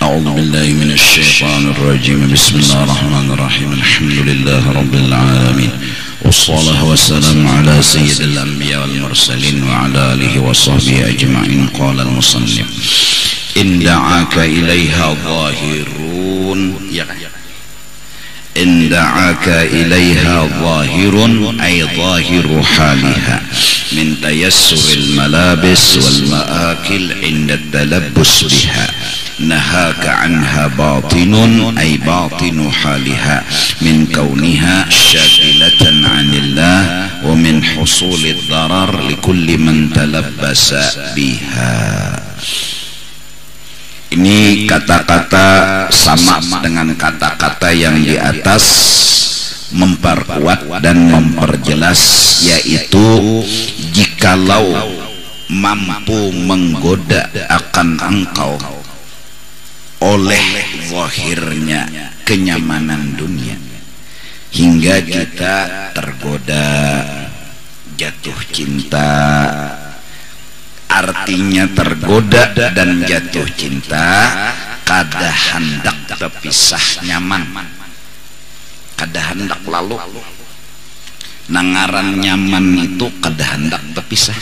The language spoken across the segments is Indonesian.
أعوذ بالله من الشيطان الرجيم. بسم الله الرحمن الرحيم. الحمد لله رب العالمين، والصلاة والسلام على سيد الأنبياء والمرسلين وعلى آله وصحبه أجمعين. قال المصنف: إن دعاك إليها ظاهرون، إن دعاك إليها ظاهر أي ظاهر حالها من تيسر الملابس والمآكل عند التلبس بها. نهاك عنها باطن أي باطن حالها من كونها شاغلة عن الله ومن حصول الضرر لكل من تلبس بها. Ini kata-kata sama dengan kata-kata yang di atas, memperkuat dan memperjelas, yaitu jikalau mampu menggoda akan engkau oleh zahirnya kenyamanan dunia hingga kita tergoda jatuh cinta. Artinya tergoda dan jatuh cinta kada hendak terpisah nyaman, kada hendak lalu. Nangaran nyaman itu kada hendak terpisah,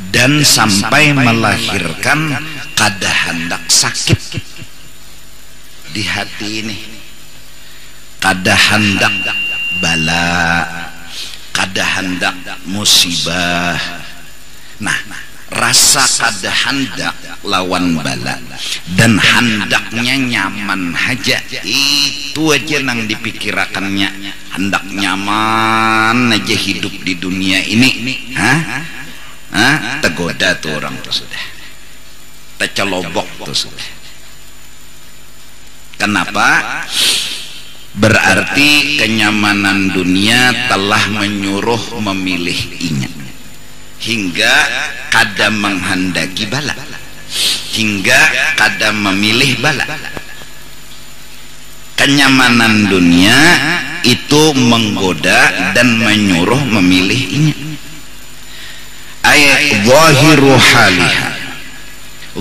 dan sampai melahirkan kada hendak sakit di hati ini, kada hendak bala, kada hendak musibah. Nah, rasa kada hendak lawan bala dan hendaknya nyaman aja, itu aja nang dipikirakannya. Hendak nyaman aja hidup di dunia ini. Tergoda tuh orang tuh sudah, tercelobok tuh sudah. Kenapa? Berarti kenyamanan dunia telah menyuruh memilih ingat, hingga kada menghendaki bala, hingga kada memilih bala. Kenyamanan dunia itu menggoda dan menyuruh memilih ini. Ayat zahiru haliha,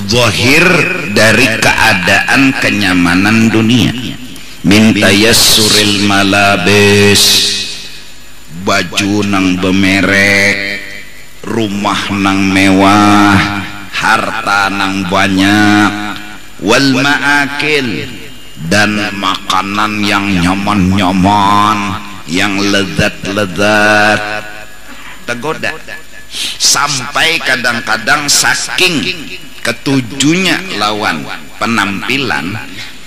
zahir dari keadaan kenyamanan dunia. Min tayassuril malabis, baju nang bemerek, rumah nang mewah, harta nang banyak, wal ma'akil, dan makanan yang nyaman-nyaman, yang lezat-lezat, tergoda. Sampai kadang-kadang saking ketujuhnya lawan penampilan,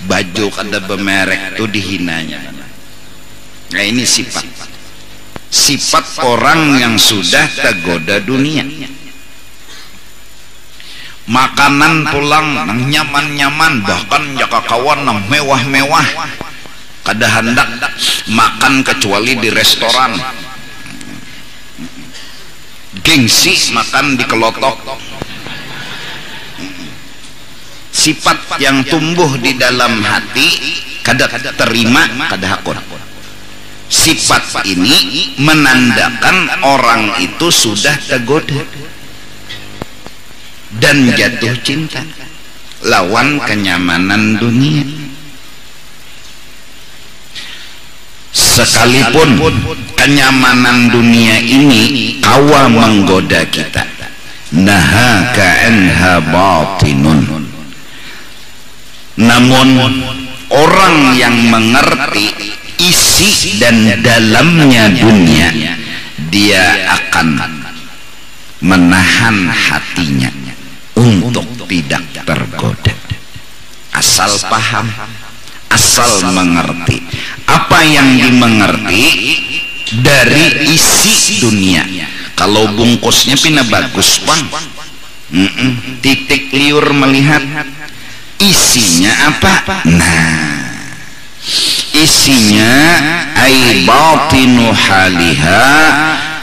baju kada bemerek itu dihinanya. Nah, ini sifat orang yang sudah tergoda dunia. Makanan pulang nang nyaman-nyaman, bahkan jaka kawan nang mewah-mewah, kada hendak makan kecuali di restoran. Gengsi makan di kelotok. Sifat yang tumbuh di dalam hati kada terima, kada hakun. Sifat ini menandakan orang itu sudah tergoda dan jatuh cinta lawan kenyamanan dunia. Sekalipun kenyamanan dunia ini kawa menggoda kita, nahaka anha batinun, namun orang yang mengerti isi dan dalamnya dunia, dia akan menahan hatinya untuk tidak tergoda. Asal paham, asal mengerti apa yang dimengerti dari isi dunia. Kalau bungkusnya pina bagus bang, titik liur melihat isinya apa. Nah, isinya ay batinu haliha,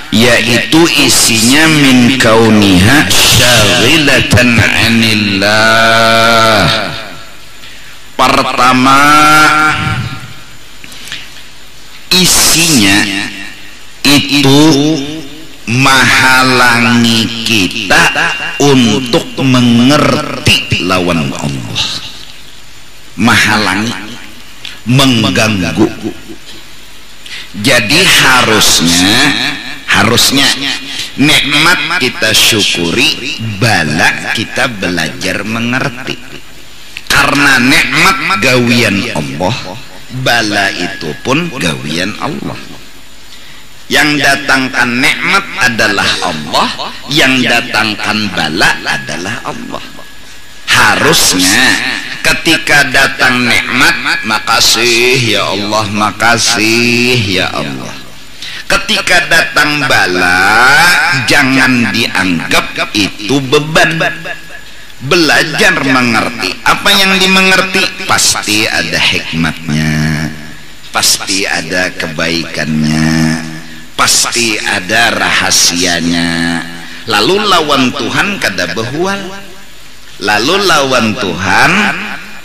yaitu isinya min kauniha syaghilatan anillah. Pertama, isinya itu menghalangi kita untuk mengerti lawan Allah, menghalangi, mengganggu. Jadi harusnya nikmat kita syukuri, bala kita belajar mengerti. Karena nikmat gawian Allah, bala itu pun gawian Allah. Yang datangkan nikmat adalah Allah, yang datangkan bala adalah Allah. Harusnya ketika datang nikmat, makasih ya Allah, makasih ya Allah. Ketika datang bala, jangan dianggap itu beban. Belajar mengerti. Apa yang dimengerti pasti ada hikmatnya, pasti ada kebaikannya, pasti ada rahasianya. Lalu lawan Tuhan kada behual, lalu lawan Tuhan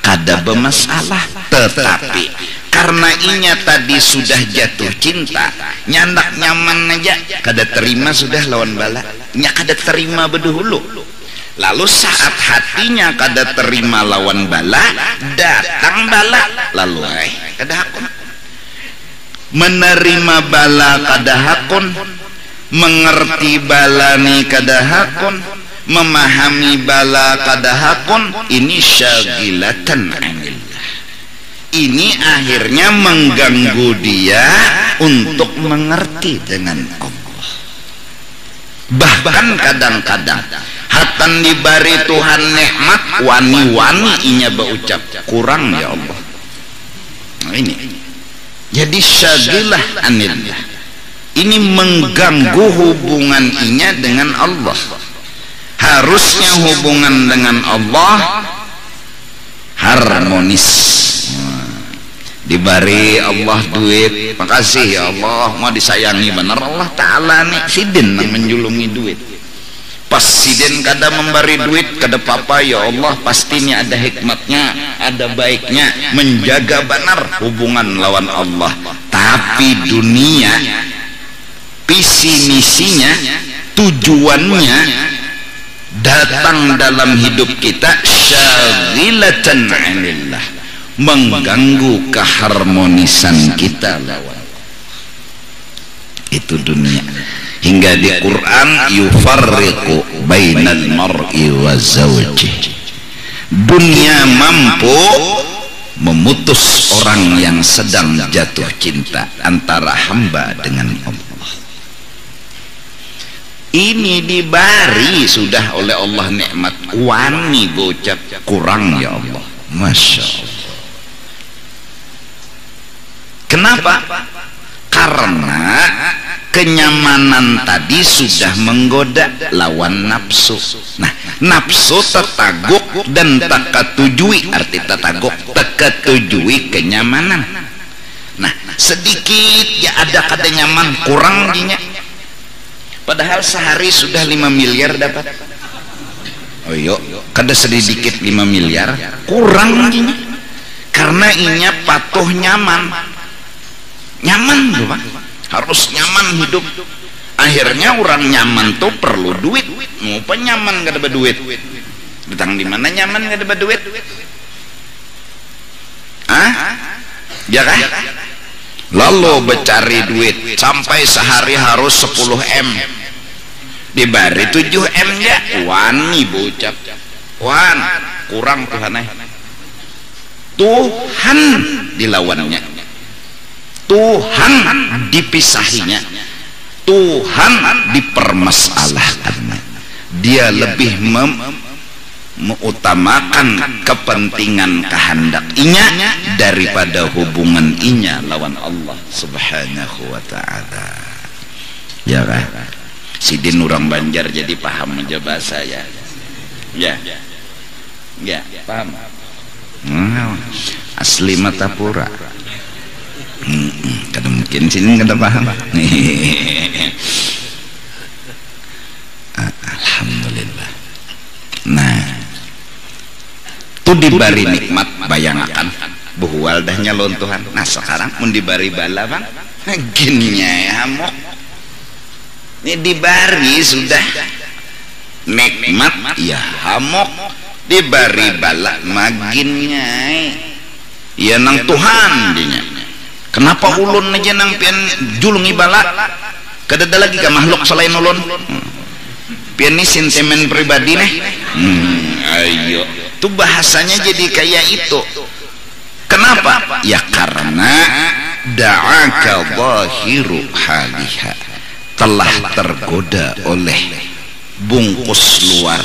kada bermasalah. Tetapi karena inya tadi sudah jatuh cinta, nyandak nyaman aja kada terima sudah lawan bala, nya kada terima bedahulu. Lalu saat hatinya kada terima lawan bala, datang bala, lalu kada hakun. Menerima bala kada hakun, mengerti bala ni kada hakun, memahami bala kada hakun. Ini syagilatan anillah. Ini akhirnya mengganggu dia untuk mengerti dengan Allah. Bahkan kadang-kadang hatan diberi Tuhan nikmat, wani-wani inya berucap kurang ya Allah. Nah, ini jadi syagilah anillah. Ini mengganggu hubungan inya dengan Allah. Harusnya hubungan dengan Allah harmonis. Diberi Allah duit, makasih ya Allah, mau disayangi benar Allah Ta'ala nih. Sidin yang menjulungi duit, pas sidin kada memberi duit kada apa-apa ya Allah, pastinya ada hikmatnya, ada baiknya, menjaga benar hubungan lawan Allah. Tapi dunia visi misinya, tujuannya datang dalam hidup kita syagilatan anillah, mengganggu keharmonisan kita lawan itu dunia. Hingga di Quran yufarriqu bainal mar'i wa zawjih, dunia mampu memutus orang yang sedang jatuh cinta antara hamba dengan Allah. Ini diberi sudah oleh Allah nikmat, wani bocap kurang ya Allah, masya Allah. Kenapa? Karena kenyamanan tadi sudah menggoda lawan nafsu. Nah, nafsu tertaguk dan tak ketujui, arti tertaguk tak ketujui kenyamanan. Nah, sedikit ya ada kada nyaman, kurang dinya. Padahal sehari sudah 5 miliar dapat. Oh yo, kada sedikit 5 miliar, kurang dinya. Karena inya patuh nyaman. Nyaman tuh Pak, harus nyaman hidup. Akhirnya orang nyaman tuh perlu duit. Mau apa nyaman gak ada duit? Datang di mana nyaman gak ada duit? Ya kan? Lalu bercari duit sampai sehari harus 10 M, diberi 7 M ya, wani bocap, wan kurang Tuhan. Tuhan dilawannya, Tuhan dipisahinya, Tuhan dipermasalahkannya. Dia lebih mengutamakan kepentingan kehendak inya daripada hubungan inya lawan Allah subhanahu wa ta'ala. Ya kan? Sidin orang Banjar jadi paham aja bahasa ya. Ya paham. Asli Matapura. Kada mungkin sini kada paham. Alhamdulillah. Nah, tu diberi nikmat, bayangkan buhual dah nyalon Tuhan. Nah sekarang mun diberi bala bang, gininya ya hamok. Ini dibari sudah nikmat ya hamok, dibari balak maginnya ya nang Tuhan dinya. Kenapa ulun aja nang pian julungi balak? Kadada lagi ke makhluk selain ulun. Pian ini sentimen pribadi nih. Ayo, tuh bahasanya jadi kayak itu. Kenapa? Ya karena da'aka zahiru haliha, telah tergoda oleh bungkus luar.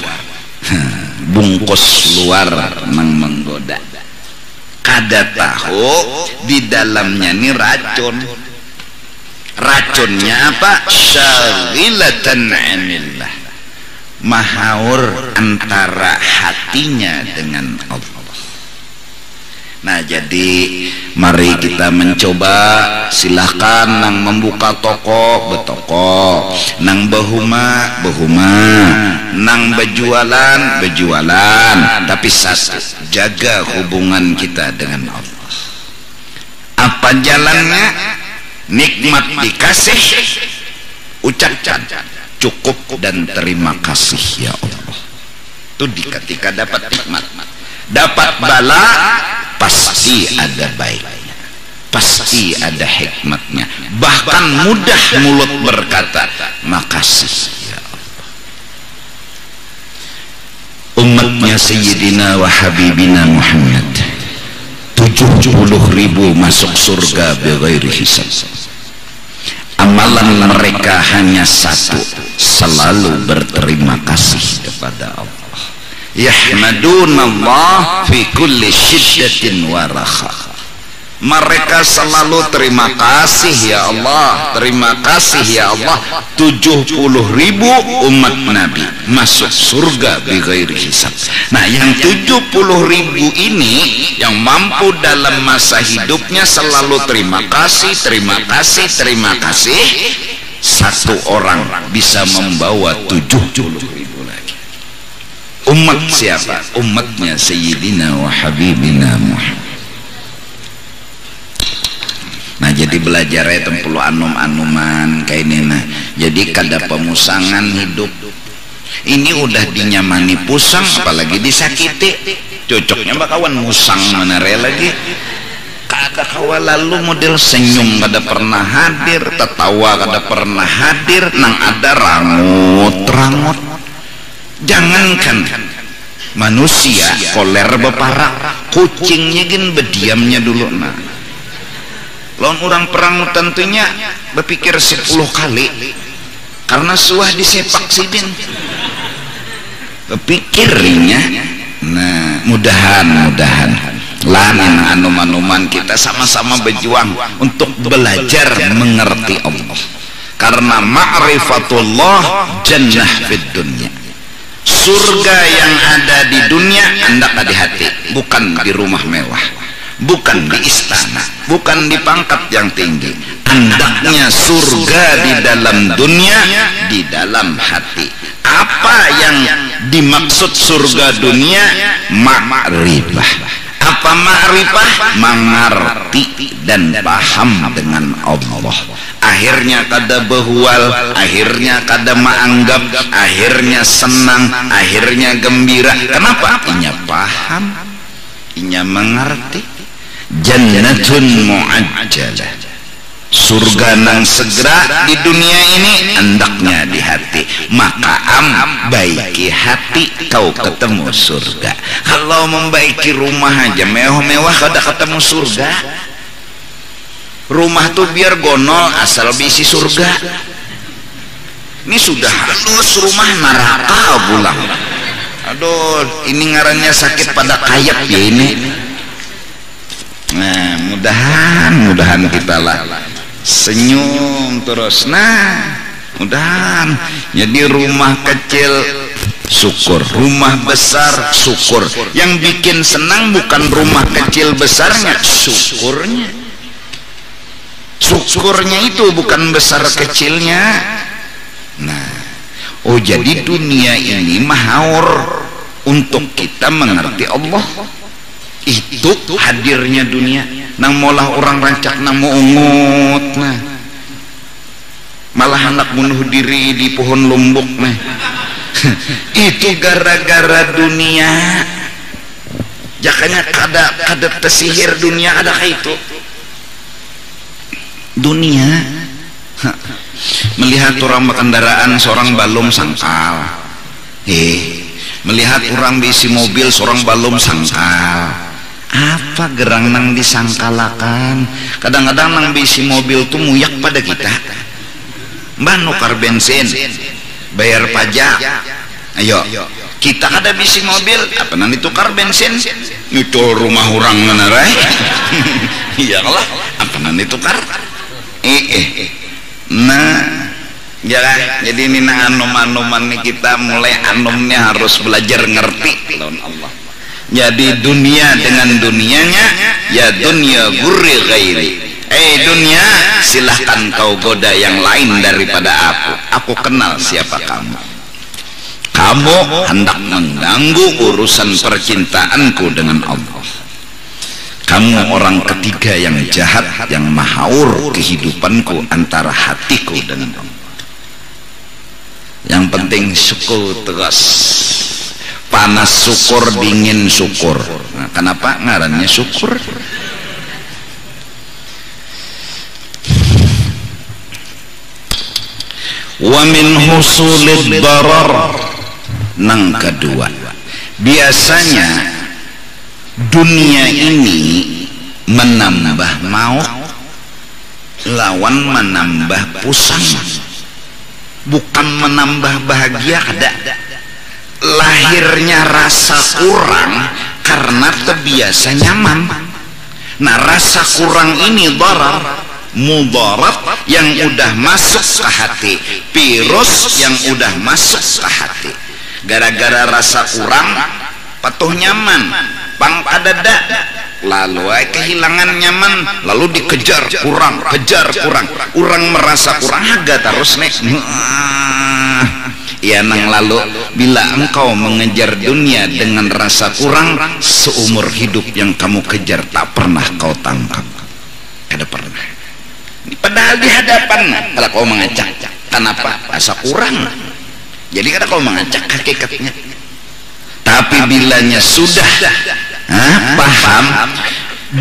Bungkus luar nang menggoda. Kada tahu di dalamnya ini racun. Racunnya apa? Syaghilatan 'anillah, mahaur antara hatinya dengan Allah. Nah, jadi mari kita mencoba. Silahkan nang membuka toko betoko, nang behuma behuma, nang bejualan bejualan, tapi satu, jaga hubungan kita dengan Allah. Apa jalannya? Nikmat dikasih, ucapkan cukup dan terima kasih ya Allah. Itu ketika dapat nikmat. Dapat bala, pasti ada baiknya, pasti ada hikmatnya. Bahkan mudah mulut berkata makasih ya Allah. Umatnya Sayyidina wa Habibina Muhammad 70.000 masuk surga bighairi hisab. Amalan mereka hanya satu, selalu berterima kasih kepada Allah. Yahmadunallah fi kulli syiddatin wa rakha. Mereka selalu terima kasih ya Allah, terima kasih ya Allah. 70.000 umat Nabi masuk surga bighairi hisab. Nah, yang 70.000 ini yang mampu dalam masa hidupnya selalu terima kasih, terima kasih, terima kasih. Satu orang bisa membawa 70.000 lagi. Umat siapa? Umatnya Sayyidina wa Habibina Muhammad. Nah, jadi belajar ya tempulu anum-anuman kayak ini. Nah, jadi kada pemusangan hidup ini udah dinyamani pusang, apalagi disakiti. Cocoknya bakawan musang menare lagi. Kada kawa lalu model senyum kada pernah hadir, tertawa kada pernah hadir, nang ada rangut-rangut. Jangankan manusia koler beparak, kucingnya gin berdiamnya dulu. Nah, lawan orang perang tentunya berpikir 10 kali karena suah disepak sidin berpikirnya. Nah, mudahan lain anum-anuman kita sama-sama berjuang untuk belajar mengerti Allah, karena ma'rifatullah jannah fid dunya. Surga yang ada di dunia hendak di hati, bukan di rumah mewah, bukan di istana, bukan di pangkat yang tinggi. Hendaknya surga di dalam dunia, di dalam hati. Apa yang dimaksud surga dunia? Ma'rifah. Apa ma'rifah? Mengerti dan paham dengan Allah. Akhirnya kada behual, akhirnya kada menganggap, akhirnya senang, akhirnya gembira. Kenapa? Inya paham, inya mengerti. Jannatun mu'ajjalah, surga nang segera di dunia ini hendaknya di hati. Maka baiki hati kau ketemu surga. Kalau membaiki rumah aja mewah-mewah kada ketemu surga. Rumah tuh biar gonol asal bisi surga. Ini sudah halus rumah neraka pulang. Aduh, ini ngarannya sakit pada kayak ya ini. Nah, mudahan kita lah senyum terus. Nah, mudahan jadi rumah kecil syukur, rumah besar syukur. Yang bikin senang bukan rumah kecil besarnya, syukurnya. Syukurnya itu bukan besar kecilnya. Nah, oh jadi dunia ini mahaur untuk kita mengerti Allah. Itu hadirnya dunia. Nang molah orang rancak nang mau ungut. Nah, malah anak bunuh diri di pohon lombok nih. Itu gara-gara dunia. Jakanya kada tersihir dunia ada kayak itu. Dunia melihat orang berkendaraan seorang balum sangkal, melihat orang bisi mobil seorang balum sangkal. Apa gerang nang disangkalakan? Kadang-kadang nang bisi mobil tuh muyak pada kita. Mbah nukar bensin, bayar pajak. Ayo, kita kada bisi mobil, apa nang ditukar bensin? Itu rumah orang mana rai? Iyalah, apa nang ditukar? Nah, jadi ini anom-anoman nih kita mulai anomnya harus belajar ngerti lawan Allah. Jadi dunia dengan dunianya, ya dunia gurri ghairi. Dunia, silahkan kau goda yang lain daripada aku. Aku kenal siapa kamu. Kamu hendak mengganggu urusan percintaanku dengan Allah. Kamu orang ketiga yang jahat, yang mahaur kehidupanku antara hatiku dengan Allah. Yang penting syukur terus. Panas syukur, dingin syukur. Nah, kenapa ngarannya syukur? Wa min husulid darar. Nang kedua, biasanya dunia ini menambah maut lawan menambah pusang, bukan menambah bahagia. Ada lahirnya rasa kurang karena terbiasa nyaman. Nah, rasa kurang ini darar, mudarat yang udah masuk ke hati, virus yang udah masuk ke hati. Gara-gara rasa kurang patuh nyaman, pang kadada, lalu kehilangan nyaman, lalu dikejar kurang, kejar kurang, orang merasa kurang harga terus nek. Ya nang lalu, bila engkau mengejar dunia dengan rasa kurang, seumur hidup yang kamu kejar tak pernah kau tangkap. Kada pernah. Padahal di hadapan kalau kau mengacak, kenapa? Rasa kurang. Jadi kada kau mengacak hakikatnya. Tapi bilanya sudah paham,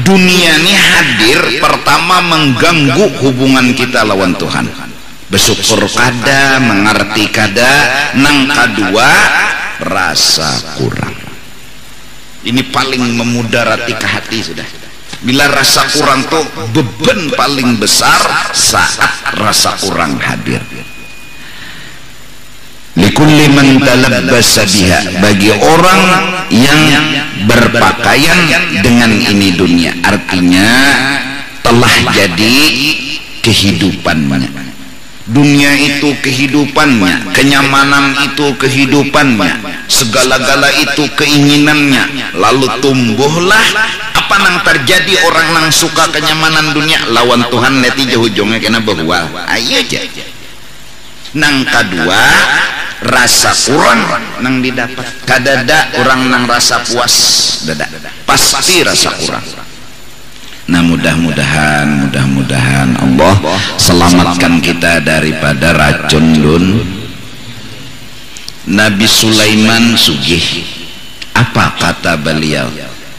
dunia ini hadir pertama mengganggu hubungan kita lawan Tuhan. Bersyukur kada, mengerti kada, nang kedua rasa kurang. Ini paling memudarati ke hati sudah. Bila rasa kurang tuh beban paling besar saat rasa kurang hadir. Likulli man talabbasa biha, bagi orang yang berpakaian dengan ini dunia, artinya telah jadi kehidupannya. Dunia itu kehidupannya, kenyamanan itu kehidupannya, segala-gala itu keinginannya. Lalu tumbuhlah apa nang terjadi, orang nang suka kenyamanan dunia lawan Tuhan nanti jauh ujungnya kena bahwa ayo aja. Nang kedua rasa kurang nang didapat, kadada orang nang rasa puas dada, pasti rasa kurang. Nah, mudah-mudahan Allah selamatkan kita daripada racun dun. Nabi Sulaiman sugih, apa kata beliau?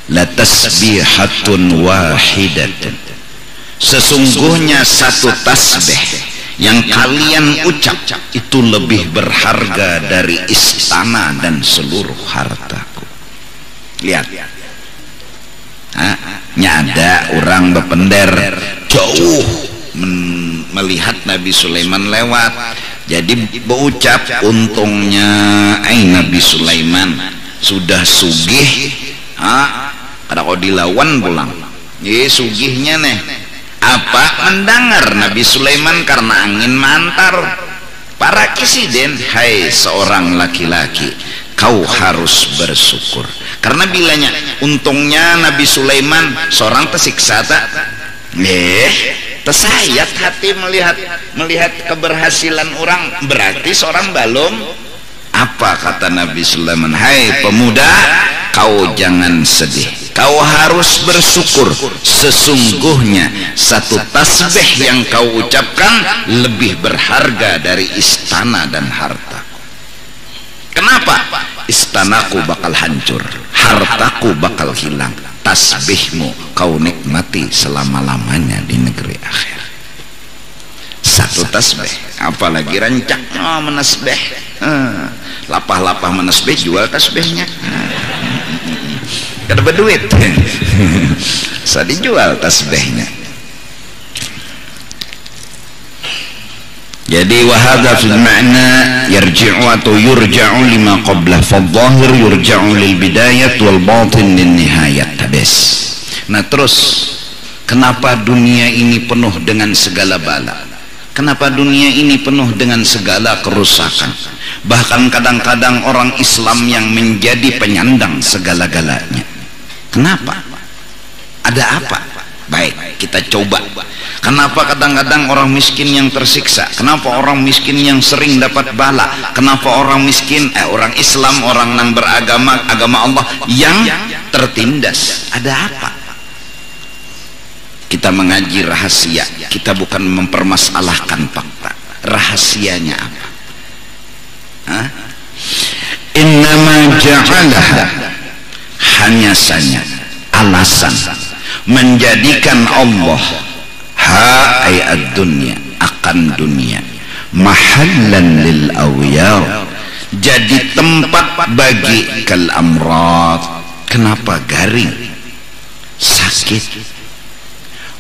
La tasbihatun wahidatun, sesungguhnya satu tasbih yang kalian ucap itu lebih berharga dari istana dan seluruh hartaku. Lihat, ada orang berpender jauh melihat Nabi Sulaiman lewat, jadi berucap, untungnya Nabi Sulaiman sudah sugih, kada kau dilawan pulang. Sugihnya nih apa? Mendengar Nabi Sulaiman karena angin mantar. Para kisiden, hai seorang laki-laki, kau harus bersyukur. Karena bilanya untungnya Nabi Sulaiman seorang tersiksa tak? Tersayat hati melihat keberhasilan orang, berarti seorang balum. Apa kata Nabi Sulaiman? Hai pemuda, kau jangan sedih. Kau harus bersyukur, sesungguhnya satu tasbih yang kau ucapkan lebih berharga dari istana dan harta. Kenapa? Istanaku bakal hancur, hartaku bakal hilang, tasbihmu kau nikmati selama-lamanya di negeri akhir. Satu tasbih, apalagi rancak menasbih, lapah-lapah menasbih, jual tasbihnya. Kada berduit, saya dijual tasbihnya. Jadi wahada fil ma'na yarji'u atau yurja'u lima qablah, fadh-dhahir yurja'u lil bidayat wal batin lin nihayat. Habis. Nah terus kenapa dunia ini penuh dengan segala bala? Kenapa dunia ini penuh dengan segala kerusakan? Bahkan kadang-kadang orang Islam yang menjadi penyandang segala-galanya. Kenapa? Ada apa? Baik, kita coba. Kenapa kadang-kadang orang miskin yang tersiksa? Kenapa orang miskin yang sering dapat bala? Kenapa orang miskin, orang Islam, orang yang beragama, agama Allah yang tertindas? Ada apa? Kita mengaji rahasia, kita bukan mempermasalahkan fakta. Rahasianya apa? Innama ja'alaha, hanya saja alasan menjadikan Allah ay ad-dunya, akan dunia, mahallan lil awyar, jadi tempat bagi kal amrad. Kenapa? Garing, sakit,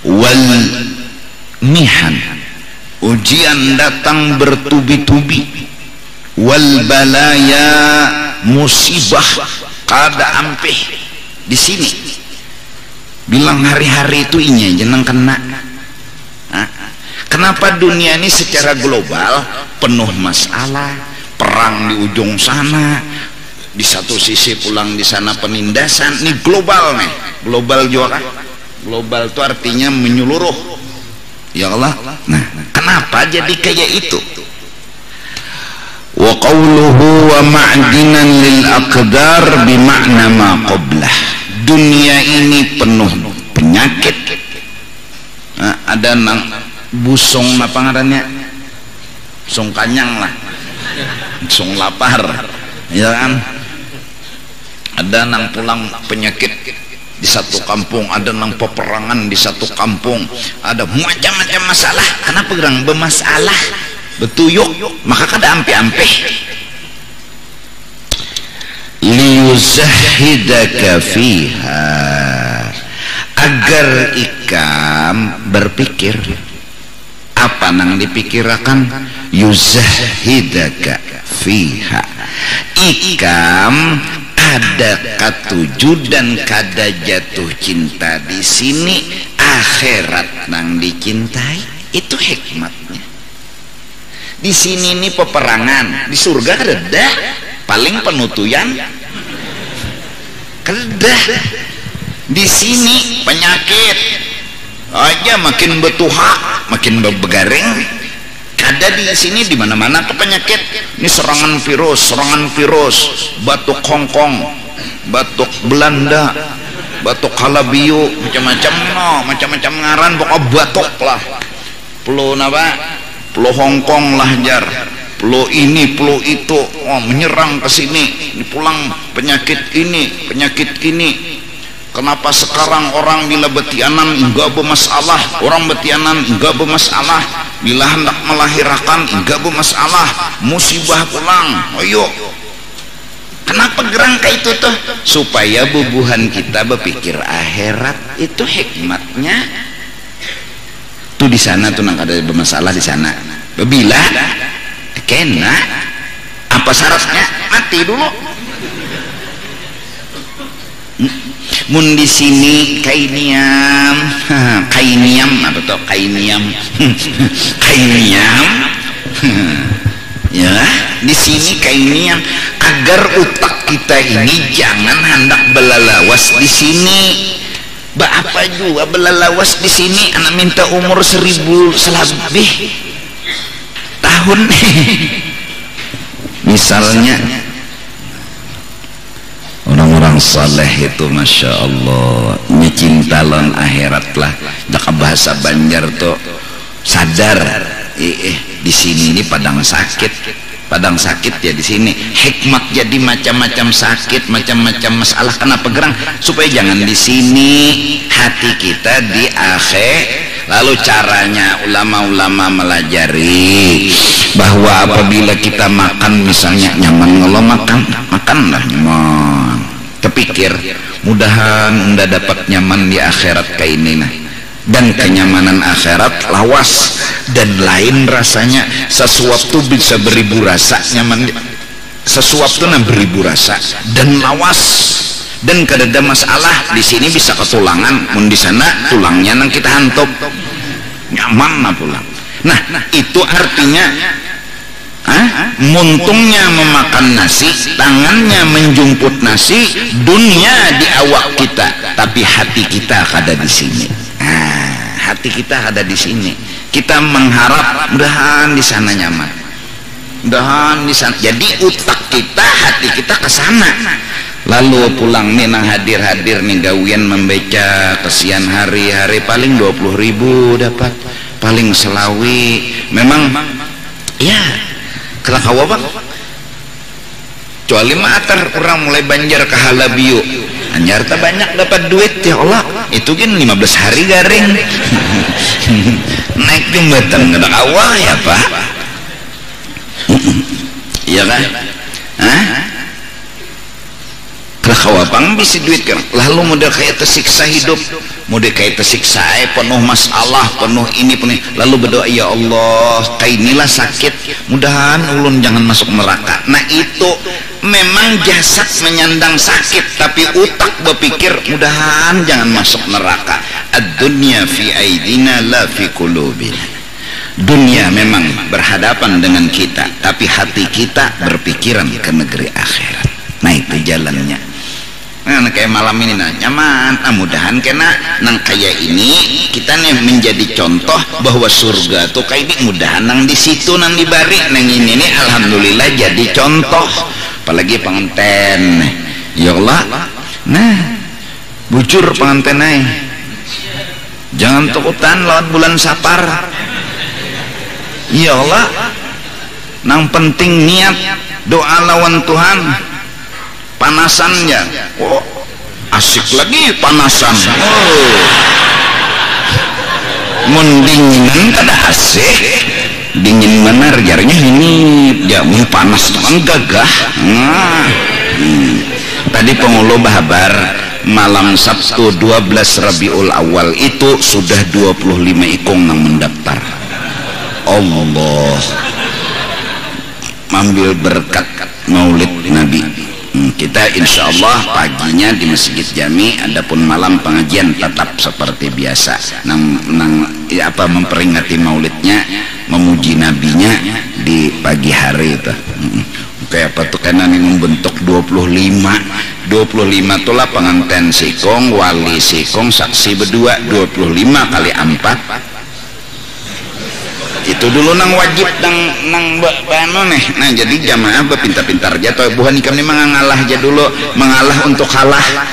wal mihan, ujian datang bertubi-tubi, wal balaya, musibah kada ampih. Di sini bilang hari-hari itu inya jeneng kena. Kenapa dunia ini secara global penuh masalah, perang di ujung sana, di satu sisi pulang di sana penindasan. Ini global nih, global juga. Global itu artinya menyeluruh. Ya Allah. Nah, kenapa jadi kayak itu? Wa qawluhu wa ma'dinan lil aqdar bima'na ma qablah. Dunia ini penuh penyakit. Ada nang busong apa ngarannya? Busong kanyang lah. Busong lapar. Ya kan? Ada nang pulang penyakit di satu kampung, ada nang peperangan di satu kampung, ada macam-macam masalah. Kenapa gerang bermasalah? Betuyuk, maka kada ampe-ampe. Liyuzahidaka fiha, agar ikam berpikir. Apa nang dipikirakan? Yuzahidaka fiha, ikam ada katuju dan kada jatuh cinta di sini, akhirat nang dicintai. Itu hikmatnya. Di sini ini peperangan, di surga kada paling penutuyan kada. Di sini penyakit aja makin betuha, makin begaring. Kada di sini, di mana-mana tuh penyakit. Ini serangan virus, batuk Hongkong, batuk Belanda, batuk Halabiu, macam-macam ngaran pokok batuk lah. Pulau napa? Pulau Hongkong lah jar, pulau ini, pulau itu, menyerang ke sini. Ini pulang penyakit ini, penyakit ini. Kenapa sekarang orang bila betianan enggak bermasalah, orang betianan enggak bermasalah, bila hendak melahirkan enggak bermasalah, musibah pulang. Ayo, kenapa gerang kayak itu tuh? Supaya bubuhan kita berpikir akhirat. Itu hikmatnya. Tuh di sana tuh nang ada bermasalah di sana. Bila kena apa syaratnya? Mati dulu. Mun di sini kainiam apa tuh kainiam? Kainiam. Ya, di sini kainiam agar otak kita ini jangan hendak belalawas di sini. Apa juga belalawas di sini, anak minta umur 1000 selebih tahun. Misalnya orang-orang orang saleh itu masya Allah nyecinta lawan akhirat lah. Jaka bahasa Banjar tuh sadar di sini ini padang sakit ya di sini. Hikmat jadi macam-macam sakit, macam-macam masalah. Kenapa gerang? Supaya jangan di sini, hati kita di akhir. Lalu caranya ulama-ulama melajari bahwa apabila kita makan misalnya nyaman, kalau makanlah nyaman. Kepikir mudahan unda dapat nyaman di akhirat kayak ini nah. Dan kenyamanan akhirat lawas dan lain rasanya. Sesuatu bisa beribu rasa nyaman, sesuatu nah beribu rasa dan lawas. Dan kada ada masalah di sini bisa ketulangan, mun di sana tulangnya nang kita hantup nyaman nah pulang. Nah itu artinya muntungnya memakan nasi, tangannya menjumput nasi, dunia di awak kita, tapi hati kita ada di sini. Hati kita ada di sini. Kita mengharap mudahan di sana nyaman, mudahan di sana. Jadi utak kita, hati kita ke sana. Lalu pulang nih nang hadir-hadir nih gawian membaca kesian hari-hari paling 20.000 dapat, paling selawi. Memang ya kelakawa bang. Kecuali mater orang mulai Banjar ke Halabiu anjar tak banyak dapat duit ya Allah. Itu kan 15 hari garing. Naik jembatan nggak awal ya pak. Iya kan? Kelakawabang bisa duit kan. Lalu model kayak tersiksa hidup, model kayak tersiksa penuh masalah, penuh ini penuh. Lalu berdoa ya Allah kayak inilah sakit, mudahan ulun jangan masuk neraka. Nah itu memang jasad menyandang sakit, tapi utak berpikir mudahan jangan masuk neraka. Ad-dunya fi aidina la fi qulubina. Dunia memang berhadapan dengan kita, tapi hati kita berpikiran ke negeri akhirat. Nah itu jalannya. Nah kayak malam ini nah nyaman, mudahan kena nang kayak ini kita nih menjadi contoh bahwa surga tuh kayak ini, mudahan nang di situ nang dibari nang ini nih alhamdulillah jadi contoh. Apalagi pengantin ya Allah. Nah bujur pengantin naik, jangan takutan lawan bulan Sapar ya Allah. Nang penting niat doa lawan Tuhan. Panasannya asik lagi panasan. Mendinginan kada asik, dingin benar jarinya ini jamu panas teman gagah. Tadi pengulu bahabar malam Sabtu 12 Rabiul Awal itu sudah 25 ikung yang mendaftar. Allah ambil berkat Maulid Nabi. Kita insya Allah paginya di Masjid Jami, adapun malam pengajian tetap seperti biasa. Memperingati maulidnya, memuji nabinya di pagi hari itu. Kayak apa tuh karena ini membentuk 25 itulah pengantin sikong, wali sikong, saksi berdua 25 kali 4. Itu dulu nang wajib nang nih. Nah jadi jamaah berpintar-pintar jatuh buhan ikam ini mengalah aja dulu, mengalah untuk kalah.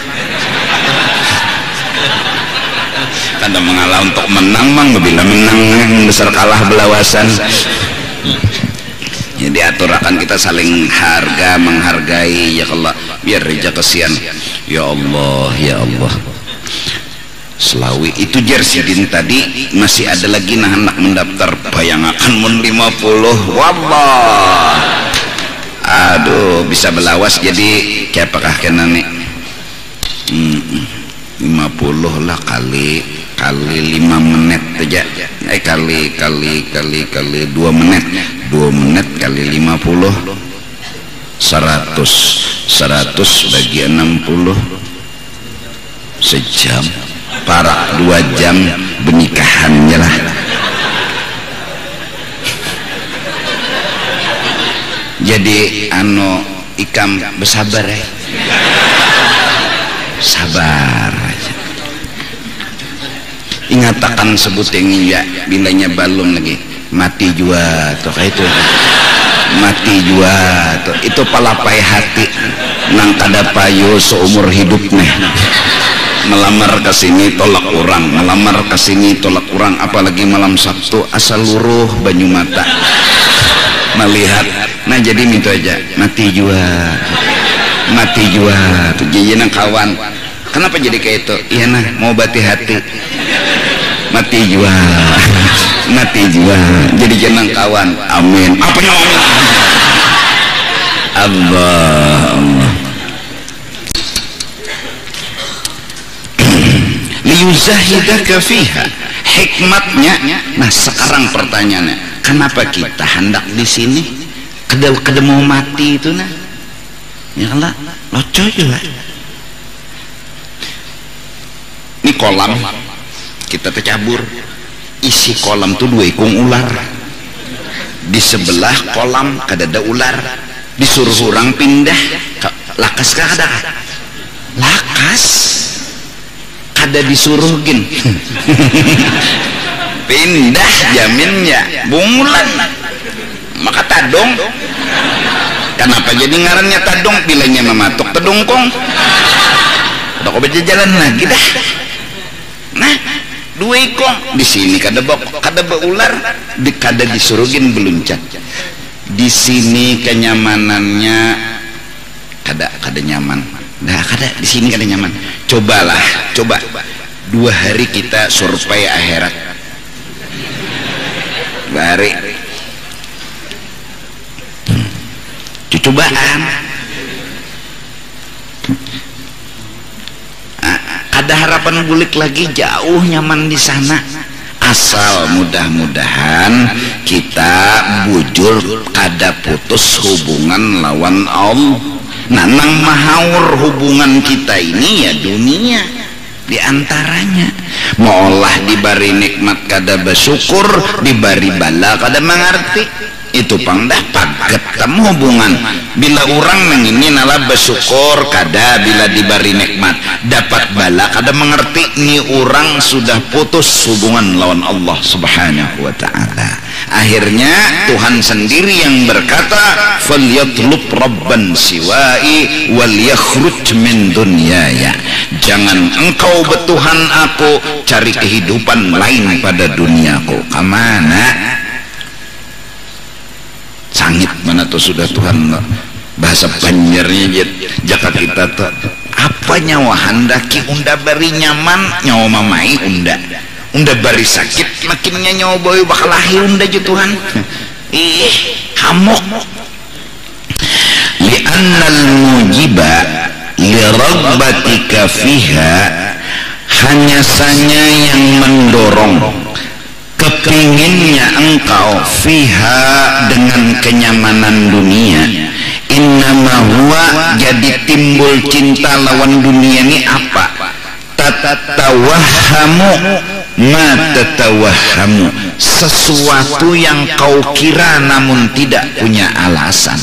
Kada mengalah untuk menang mang, bila menang besar kalah belawasan. Jadi aturakan kita saling menghargai ya Allah, biar reja kesian. Ya Allah ya Allah. Selawi itu jersidin tadi masih ada lagi nah anak mendaftar bayangakan mun 50 wallah. Aduh bisa belawas jadi kayak apakah kena nih 50 lah kali 5 menit aja kali 2 menit kali 50 100 bagi 60 sejam para 2 jam benikahannya lah. Jadi ikam bersabar ya, sabar aja. Ingatakan sebut yang ya bilanya balon lagi mati juga atau kayak itu mati jua tuh. Itu palapai hati nang kada payu seumur hidup nih. Melamar ke sini tolak orang, melamar ke sini tolak orang, apalagi malam Sabtu asal luruh banyu mata melihat. Nah jadi itu aja, mati jua tuh jadi kawan. Kenapa jadi kayak itu? Iya nah, mau bati hati, mati jua jadi jenang kawan. Amin. Apa amin? Allah liyuzahidaka fiha, hikmatnya. Nah sekarang pertanyaannya, kenapa kita hendak di sini? Kada mau mati itu nah, ya Allah loco juga. Ini kolam kita tercabur, isi kolam tuh 2 ekong ular. Di sebelah kolam kada ada ular, disuruh orang pindah. Lakas kah ada? Lakas kada disuruh gin pindah jaminnya bungulan. Maka tadong, kenapa jadi ngarannya tadong? Bilangnya mematok tedongkong, udah kau baca jalan lagi dah. Nah 2 ekong di sini kada ular, kada disuruhin beluncat. Di sini kenyamanannya kada nyaman. Nah kada di sini kada nyaman. Coba 2 hari kita survei akhirat. 2 hari cobaan. Ada harapan bulik lagi, jauh nyaman di sana. Asal mudah-mudahan kita bujur kada putus hubungan lawan Allah. Nanang mahaur hubungan kita ini ya dunia diantaranya. Maulah diberi nikmat kada bersyukur, diberi bala kada mengerti. Itu pangdah ketemu hubungan. Bila orang ini nala bersyukur kada, bila diberi nikmat dapat bala kada mengerti, ni orang sudah putus hubungan lawan Allah subhanahu wa ta'ala. Akhirnya Tuhan sendiri yang berkata, falyatlub rabban siwai wal yakhruj min dunyaya. Jangan engkau betuhan aku, cari kehidupan lain pada duniaku. Kamana? Sangit mana tuh sudah Tuhan bahasa Banjarnya jaka kita tuh apa nyawa handaki unda bari nyaman, nyawa mamai unda bari sakit makinnya nyawa boy bakalahi unda ju Tuhan. Hamok li'annal mujiba lirabbatika fiha, hanya saja yang mendorong kepinginnya engkau fiha dengan kenyamanan dunia. Innama huwa, jadi timbul cinta lawan dunia ini apa? Tatawahhamu ma tatawahhamu, sesuatu yang kau kira namun tidak punya alasan.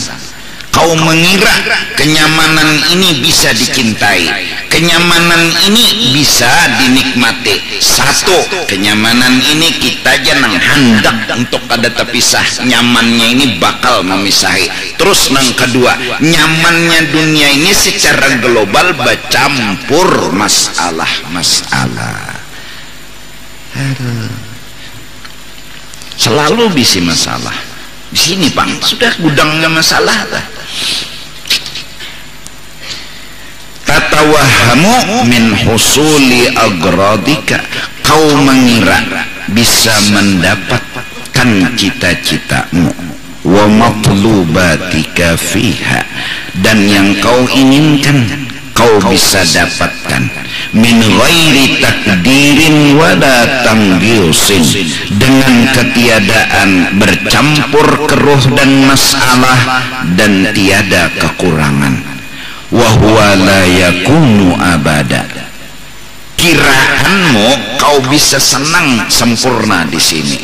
Kau mengira kenyamanan ini bisa dicintai, kenyamanan ini bisa dinikmati. Satu, kenyamanan ini kita jangan hendak untuk ada terpisah, nyamannya ini bakal memisahi. Terus yang kedua, nyamannya dunia ini secara global bercampur masalah. Selalu bisi masalah. Di sini bang, sudah gudangnya masalah lah. Tatawahhamu min husuli agradika, kau mengira bisa mendapatkan cita-citamu, wa matlubatika fiha, dan yang kau inginkan kau bisa dapatkan, min ghairi takdirin wala tanggiusin, dengan ketiadaan bercampur keruh dan masalah dan tiada kekurangan. Wa huwa la yakunu abada, kiraanmu kau bisa senang sempurna di sini,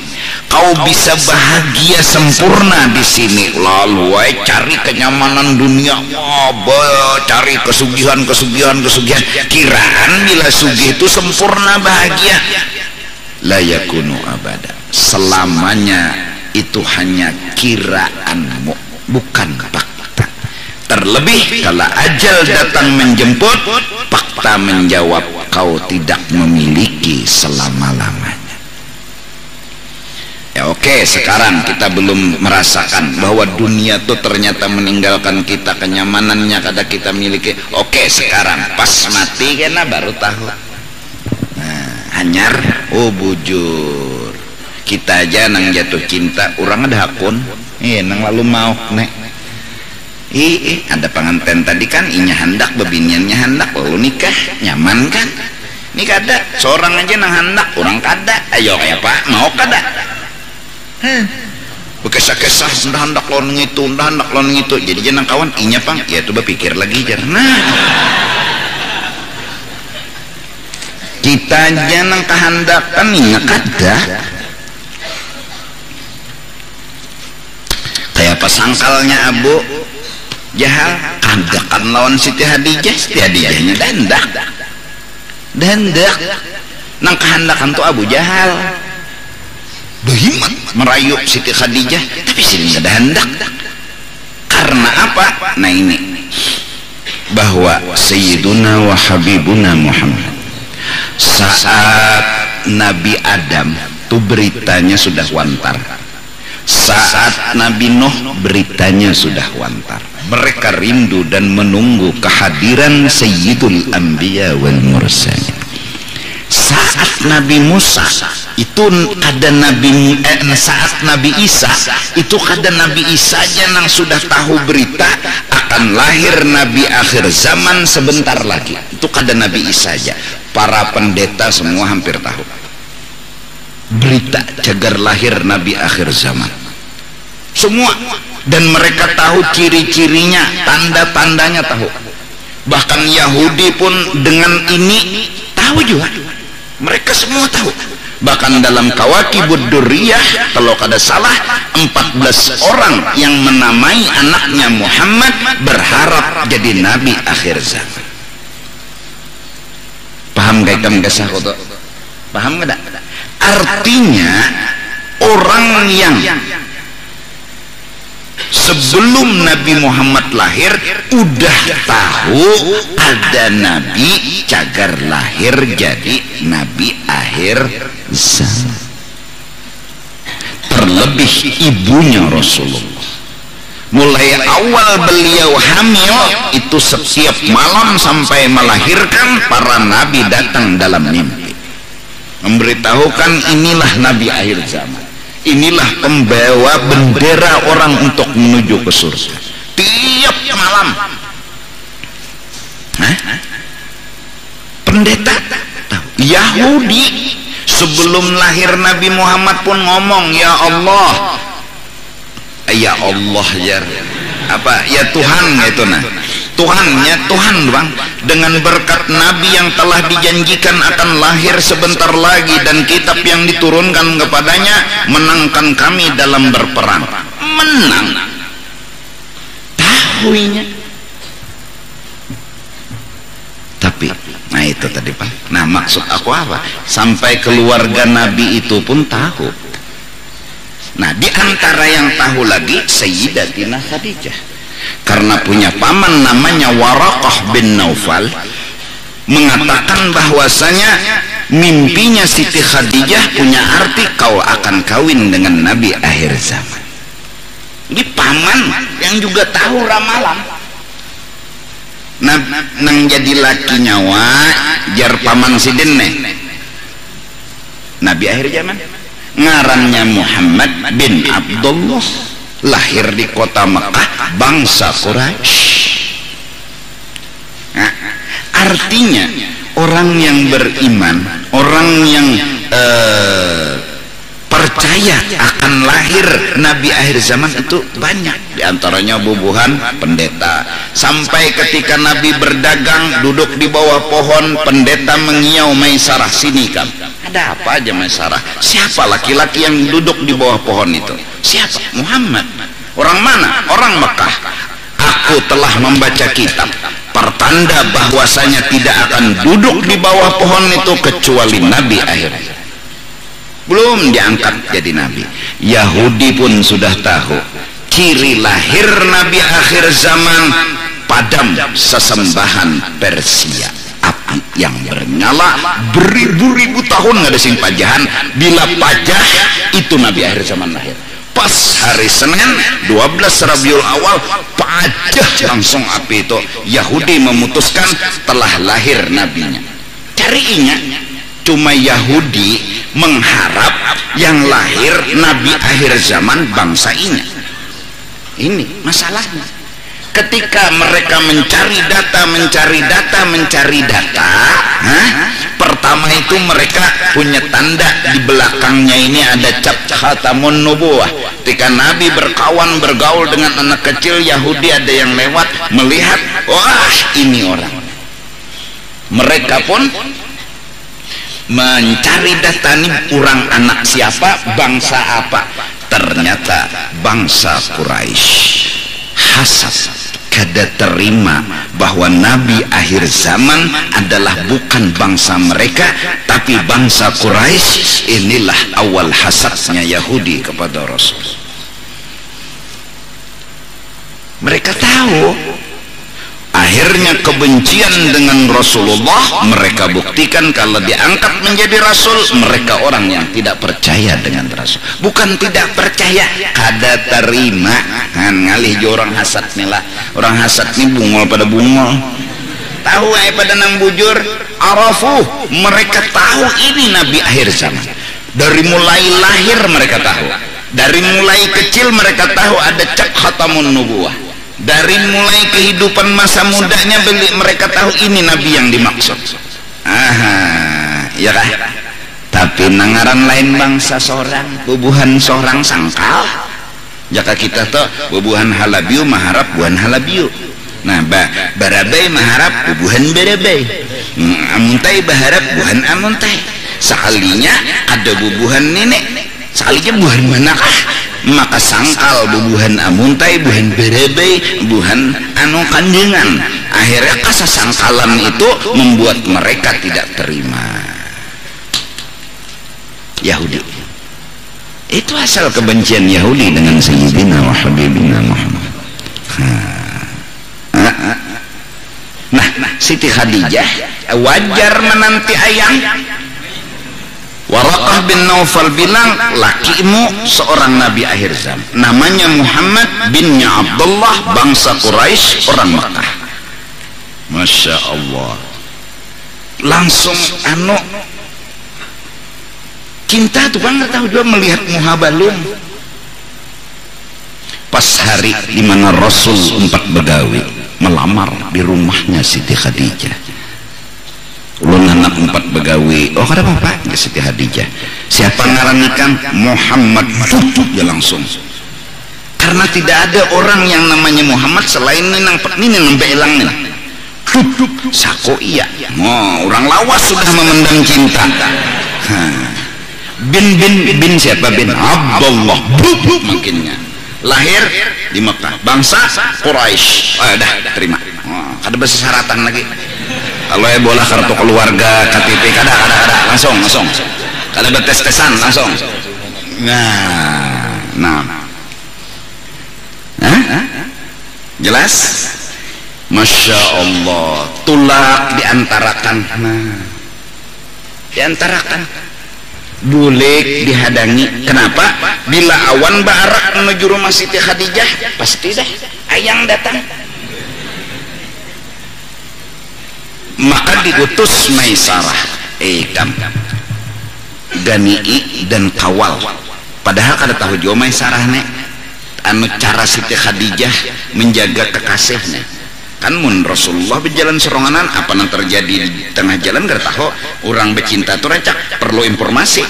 kau bisa bahagia sempurna di sini, lalu cari kenyamanan dunia, cari kesugihan. Kiraan bila sugih itu sempurna bahagia, la yakunu abada, selamanya itu hanya kiraanmu. bukan fakta. Terlebih kala ajal datang menjemput, fakta menjawab kau tidak memiliki selama-lamanya. Ya oke, sekarang kita belum merasakan bahwa dunia tuh ternyata meninggalkan kita, kenyamanannya kada kita miliki. Oke, sekarang pas mati kena baru tahu. Nah, hanyar, oh bujur. Kita aja nang jatuh cinta, orang ada hakun, nang lalu mau nek. Ada pengantin tadi kan, inya hendak, bebiniannya hendak, lalu nikah, nyaman kan? Ini kada, seorang aja nang hendak, orang kada. Ayo kayak pak, mau kada? Bekesah-kesah hendak lo ngitu, hendak lo ngitu. Jadi jangan kawan inya pang, ya coba pikir lagi jar. Nah, kita jangan kehendakan inya kada. Kayak pasangkalnya Abu Jahal, ada kan lawan Siti Hadijah, Siti Hadijahnya dandak, nang kehendakan tuh Abu Jahal. Behimat merayu Siti Khadijah, tapi sini nggak ada hendak. Karena apa? Nah ini bahwa Sayyiduna wa Habibuna Muhammad saat Nabi Adam tuh beritanya sudah wantar, saat Nabi Nuh beritanya sudah wantar. Mereka rindu dan menunggu kehadiran Sayyidul Anbiya wal Mursalin. Saat Nabi Musa itu ada Nabi saat Nabi Isa itu kada Nabi Isa aja nang sudah tahu berita akan lahir Nabi akhir zaman sebentar lagi. Itu kada Nabi Isa aja, para pendeta semua hampir tahu berita cagar lahir Nabi akhir zaman semua, dan mereka tahu ciri-cirinya, tanda-tandanya tahu. Bahkan Yahudi pun dengan ini tahu juga, mereka semua tahu. Bahkan dalam Kawakibud Durriyah kalau kada salah 14 orang yang menamai anaknya Muhammad berharap jadi nabi akhir zaman. Paham gak kamu kesah koto? Paham gak? Artinya orang yang sebelum Nabi Muhammad lahir udah tahu ada nabi cagar lahir jadi nabi akhir zaman. Terlebih ibunya Rasulullah, mulai awal beliau hamil itu setiap malam sampai melahirkan, para nabi datang dalam mimpi memberitahukan inilah nabi akhir zaman, inilah pembawa bendera orang untuk menuju ke surga. Tiap malam pendeta tahu. Yahudi sebelum lahir Nabi Muhammad pun ngomong, ya Allah, ya Allah, ya apa, ya Tuhan, itu nah Tuhannya Tuhan bang, dengan berkat Nabi yang telah dijanjikan akan lahir sebentar lagi dan kitab yang diturunkan kepadanya, menangkan kami dalam berperang. Menang tahuinya. Tapi nah itu tadi pak, nah maksud aku apa, sampai keluarga Nabi itu pun tahu. Nah di antara yang tahu lagi Sayyidatina Khadijah, karena punya paman namanya Waraqah bin Naufal, mengatakan bahwasanya mimpinya Siti Khadijah punya arti kau akan kawin dengan Nabi akhir zaman. Ini paman yang juga tahu ramalan. Nang jadi laki nyawa jar paman sidin nih Nabi akhir zaman, ngarannya Muhammad bin Abdullah, lahir di kota Mekah, bangsa Quraisy. Nah, artinya orang yang beriman, orang yang percaya akan lahir Nabi akhir zaman itu banyak. Di antaranya bubuhan pendeta. Sampai ketika Nabi berdagang duduk di bawah pohon, pendeta mengiau, Maisarah sini kan. Ada apa aja Maisarah? Siapa laki-laki yang duduk di bawah pohon itu? Siapa? Muhammad. Orang mana? Orang Mekah. Aku telah membaca kitab, pertanda bahwasanya tidak akan duduk di bawah pohon itu kecuali Nabi akhir. Belum diangkat jadi Nabi. Yahudi pun sudah tahu ciri lahir Nabi akhir zaman, padam sesembahan Persia, api yang bernyala beribu-ribu tahun nggak ada sing pajahan. Bila pajah itu Nabi akhir zaman lahir. Pas hari Senin 12 Rabiul Awal pajah langsung api itu. Yahudi memutuskan telah lahir nabinya. Cari ingat, cuma Yahudi mengharap yang lahir Nabi akhir zaman bangsa ini. Ini masalahnya. Ketika mereka mencari data, pertama itu mereka punya tanda di belakangnya ini ada cap khatamun nubuwah. Ketika Nabi berkawan bergaul dengan anak kecil Yahudi, ada yang lewat melihat, wah ini orang. Mereka pun mencari data ini, orang anak siapa, bangsa apa. Ternyata bangsa Quraisy. Hasad, kada terima bahwa Nabi akhir zaman adalah bukan bangsa mereka tapi bangsa Quraisy. Inilah awal hasadnya Yahudi kepada Rasul. Mereka tahu akhirnya kebencian dengan Rasulullah mereka buktikan kalau diangkat menjadi Rasul. Mereka orang yang tidak percaya dengan Rasul, bukan tidak percaya, kada terima. Ngalih jo orang hasad nih lah. Orang hasad nih bungol pada bungol, tahu pada nang bujur. Arafu, mereka tahu ini Nabi akhir zaman. Dari mulai lahir mereka tahu, dari mulai kecil mereka tahu ada cap khatamun nubuwah. Dari mulai kehidupan masa mudanya mereka tahu ini Nabi yang dimaksud. Ya kah? Tapi nangaran lain bangsa seorang, bubuhan seorang sangkal. Jaka kita tuh bubuhan halabiu maharap buhan halabiu. Nah, barabai maharap bubuhan barabai. Amuntai baharap buhan amuntai. Sekalinya ada bubuhan nenek, sekalinya buhan manakah? Maka sangkal bubuhan amuntai, buhan berebe, buhan anu kandengan. Akhirnya kasasangkalan itu membuat mereka tidak terima. Yahudi itu asal kebencian Yahudi dengan Sayyidina wa Habibina Muhammad. Nah, Siti Khadijah wajar menanti ayang. Waraqah bin Naufal bilang, lakimu seorang Nabi akhir zaman, namanya Muhammad bin Abdullah, bangsa Quraisy, orang Makkah. Masya Allah, langsung cinta tuh banget, tahu juga melihat muhabalum. Pas hari dimana Rasul 4 begawi melamar di rumahnya Siti Khadijah. Ulun anak 4 begawi, oh kada apa-apa, Siti Khadijah. Siapa ngaranikan Muhammad, tutup ya langsung. Karena tidak ada orang yang namanya Muhammad selain ini nembe elang nih. Tutup sako iya. Orang lawas sudah memendam cinta. Bin siapa bin? Abdullah. Makinnya lahir di Mekah, bangsa Quraisy. Dah terima. Ada bahasa syaratan lagi. Kalau bola kartu keluarga KTP kada langsung kada bertes-tesan langsung. Nah jelas. Masya Allah, tulak diantarakan, bulik dihadangi. Kenapa? Bila awan barak menuju rumah Siti Khadijah, pasti dah ayang datang. Maka diutus Maisarah, Gani'i dan kawal. Padahal kada tahu jo Maisarah nek anu cara Siti Khadijah menjaga kekasihnya. Kan mun Rasulullah berjalan seronganan, apa yang terjadi di tengah jalan kada tahu. Orang bercinta tuh recak perlu informasi.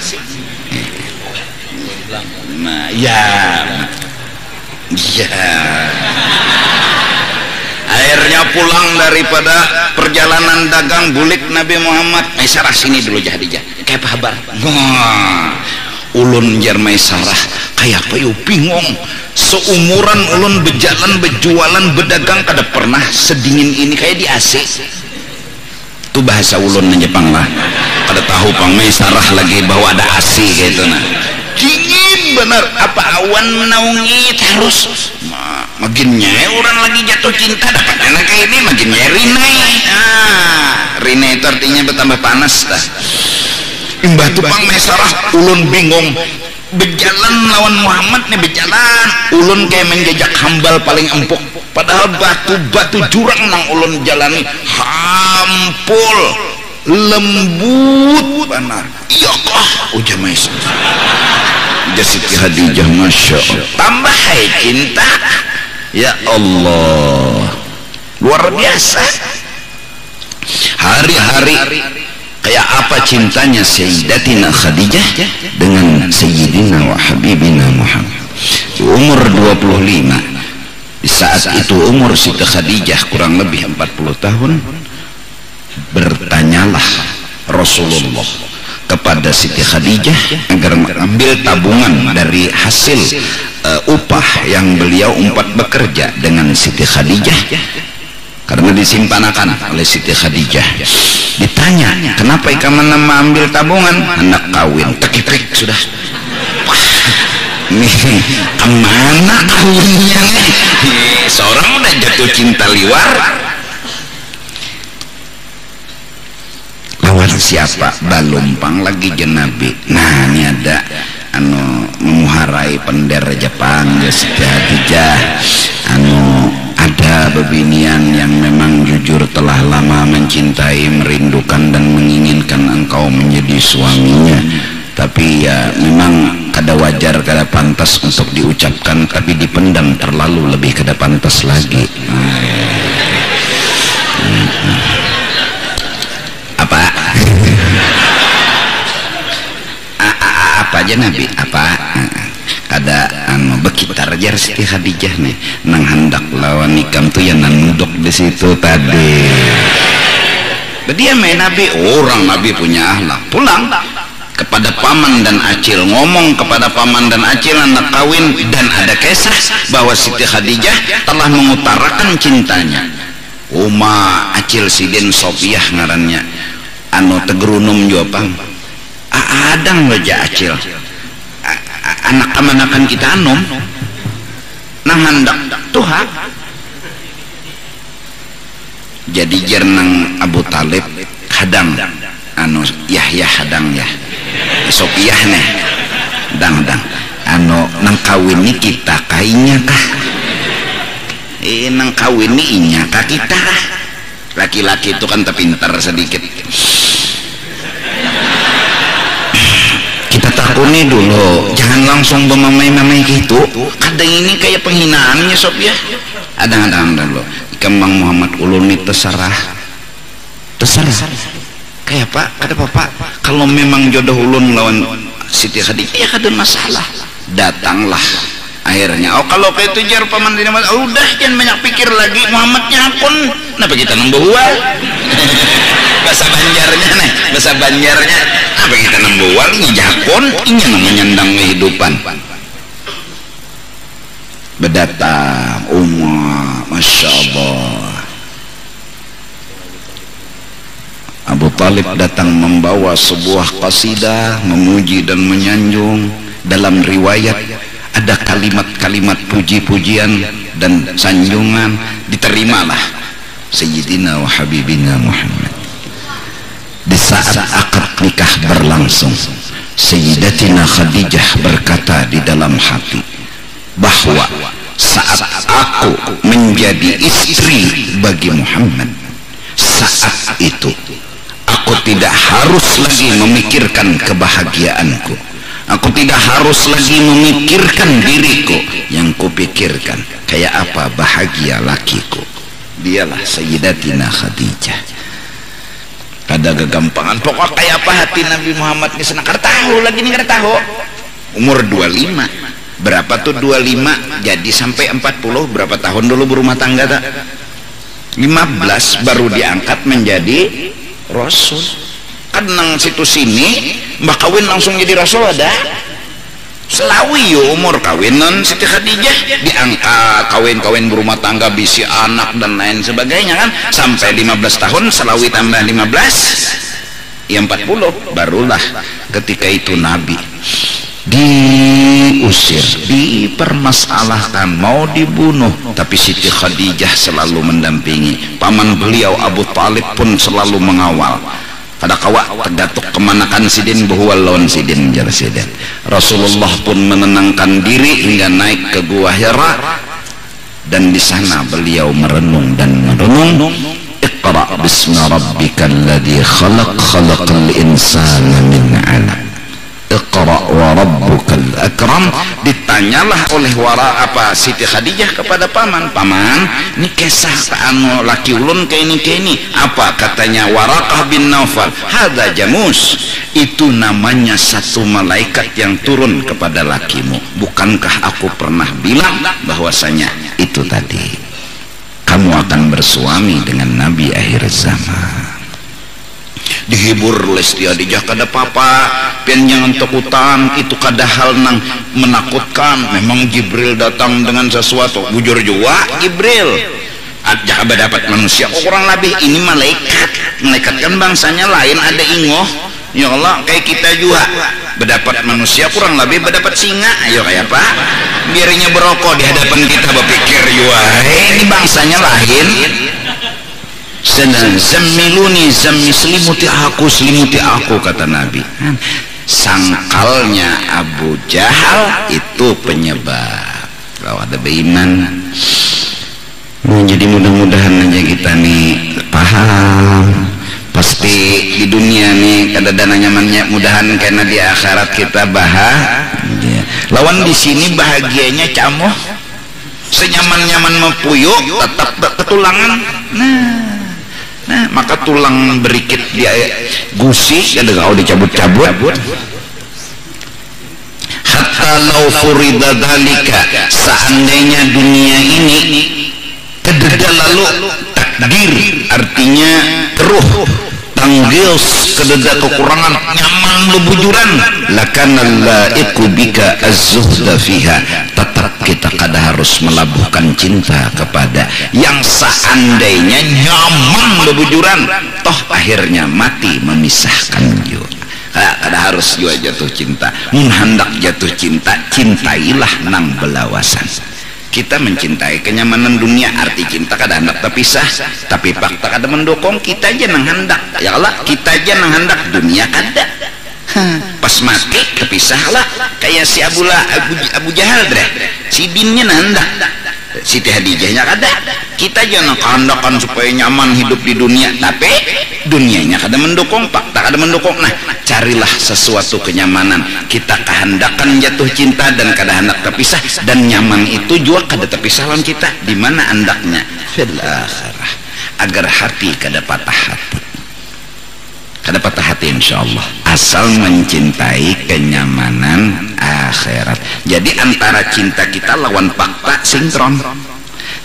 Nah, ya. Akhirnya pulang daripada perjalanan dagang, bulik Nabi Muhammad. Maisarah sini dulu Khadijah. Kayak apa kabar? Ulun jar Maisarah kayak apa yuk bingung. Seumuran ulun berjalan berjualan berdagang kada pernah sedingin ini kayak di AC. Itu bahasa ulun na Jepang lah. Kada tahu pang Maisarah lagi bahwa ada AC gitu nah. Dingin benar apa awan naungi terus makin nyai orang lagi jatuh cinta dapat anak kayak ini makin nyai Rina itu artinya bertambah panas dah. Imbah tupang mesarah ulun bingung berjalan lawan Muhammad nih berjalan ulun kayak menjejak hambal paling empuk padahal batu-batu jurang nang ulun jalani hampul lembut benar iya kah ujar Maisa Siti Khadijah Masya Allah tambah hai cinta ya Allah luar biasa hari-hari kayak apa cintanya Sayyidatina Khadijah dengan Sayyidina wa Habibina Muhammad di umur 25 di saat itu umur Siti Khadijah kurang lebih 40 tahun bertanyalah Rasulullah kepada Siti Khadijah agar mengambil tabungan dari hasil upah yang beliau bekerja dengan Siti Khadijah karena disimpanakan oleh Siti Khadijah. Ditanya kenapa ikaman ambil tabungan hendak kawin tekik sudah nih kemana kawinnya nih seorang udah jatuh cinta liwar lawan siapa balumpang lagi jenabi. Nah ini ada memuharai pendera Jepang Siti Khadijah ada bebinian yang memang jujur telah lama mencintai, merindukan dan menginginkan engkau menjadi suaminya tapi ya memang kada wajar, kada pantas untuk diucapkan tapi dipendam terlalu lebih kada pantas lagi. Apa? Apa aja Nabi? Apa? Kada bekitar jar Siti Khadijah nih nang hendak lawan nikam tuh yang nanduk di situ tadi. Dia main Nabi orang Nabi punya ahlak pulang kepada paman dan acil ngomong kepada paman dan acil anak kawin dan ada kisah bahwa Siti Khadijah telah mengutarakan cintanya. Uma acil sidin Sofiah ngarannya tegerunum jawabang adang loja acil anak amanakan kita nang hendak Tuhan jadi jernang Abu Talib hadang Yahya hadang ya Sofiah nih dang nang kawin ini kita kainya kah nang kawin ini inya kah kita laki-laki itu kan terpintar sedikit kita takuni dulu jangan langsung memamai-mamai gitu kadang ini kayak penghinaannya Sofiah adang dulu kembang Muhammad ulun ini terserah kayak pak ada pak kalau memang jodoh ulun lawan Siti Khadijah ya kada masalah datanglah akhirnya kalau kayak itu jar paman di nama udah jangan banyak pikir lagi Muhammadnya pun kenapa kita nembual bahasa Banjarnya apa kita nembual ini jakon ini menyandang kehidupan berdatang umat Masya Allah Abu Talib datang membawa sebuah qasidah memuji dan menyanjung. Dalam riwayat ada kalimat-kalimat puji-pujian dan sanjungan. Diterimalah Sayyidina wa Habibina Muhammad. Di saat akad nikah berlangsung, Sayyidatina Khadijah berkata di dalam hati bahwa saat aku menjadi istri bagi Muhammad, saat itu aku tidak harus lagi memikirkan kebahagiaanku, aku tidak harus lagi memikirkan diriku, yang kupikirkan kayak apa bahagia lakiku. Dialah Sayyidatina Khadijah. Ada kegampangan pokok kayak apa hati Nabi Muhammad ini senang tahu lagi nih tahu. Umur 25 berapa tuh 25 jadi sampai 40 berapa tahun dulu berumah tangga tak? 15 baru diangkat menjadi Rasul. Kan nang situ sini mbak kawin langsung jadi Rasul ada selawi yo umur kawinan Siti Khadijah diangkat kawin berumah tangga bisi anak dan lain sebagainya kan sampai 15 tahun selawi tambah 15 ya 40 barulah ketika itu Nabi diusir, dipermasalahkan, mau dibunuh, tapi Siti Khadijah selalu mendampingi. Paman beliau Abu Talib pun selalu mengawal. Pada kawa terdatuk kemanakan sidin bahwa lawan sidin jar sidin. Rasulullah pun menenangkan diri hingga naik ke Gua Hira, dan di sana beliau merenung dan merenung. Iqra bismi rabbikal ladzi khalaq, khalaqal insana min 'alaq. Iqra wa rabbukal akram. Ditanyalah oleh Siti Khadijah kepada paman, paman ini kisah anu laki ulun kayak ini apa katanya? Waraqah bin Naufal, hadza jamus, itu namanya satu malaikat yang turun kepada lakimu. Bukankah aku pernah bilang bahwasanya itu tadi kamu akan bersuami dengan Nabi akhir zaman. Dihibur Lesti Khadijah kada papa, pian jangan takutan, itu kada hal nang menakutkan. Memang Jibril datang dengan sesuatu, bujur juga Jibril aja dapat manusia kurang lebih, ini malaikat kan bangsanya lain, ada ingoh ya Allah, kayak kita juga berdapat manusia kurang lebih berdapat singa. Ayo kayak apa biarnya berokok di hadapan kita berpikir juga ini bangsanya lain. Sedang zammiluni zammi, selimuti aku kata Nabi. Sangkalnya Abu Jahal itu penyebab. Kalau ada beriman, jadi mudah-mudahan aja kita nih paham. Pasti di dunia nih kada ada nyamannya, mudahan karena di akhirat kita bahagia. Lawan di sini bahagianya camoh, senyaman-nyaman mempuyuk tetap ketulangan. Nah, maka tulang berikit dia gusi ada kau dicabut-cabut. Hatta law furida dzalika, seandainya dunia ini kededa lalu takdir, artinya keruh tanggios, kededa kekurangan, nyaman lebujuran, lakana laiqu bika az-zuhda fiha, tetap kita kada harus melabuhkan cinta kepada yang seandainya nyaman lebujuran, toh akhirnya mati memisahkan juga. Kada harus juga jatuh cinta. Mun hendak jatuh cinta, cintailah nang belawasan. Kita mencintai kenyamanan dunia, arti cinta kada hendak terpisah, tapi fakta kada mendukung kita aja nang hendak. Ya Allah, kita aja nang hendak, dunia kada. Pas mati terpisah lah, kayak si Abu Jahal deh, si binnya nang hendak, Siti Khadijahnya kada. Kita aja nang kehendakan supaya nyaman hidup di dunia, tapi dunianya kada mendukung, fakta kada mendukung. Nah, carilah sesuatu kenyamanan. Kita kehendakan jatuh cinta dan kada hendak terpisah, dan nyaman itu juga kada terpisah lawan kita. Di mana hendaknya? Fil akhirah, agar hati kada patah hati. Kada patah hati insyaallah, asal mencintai kenyamanan akhirat. Jadi antara cinta kita lawan fakta sinkron.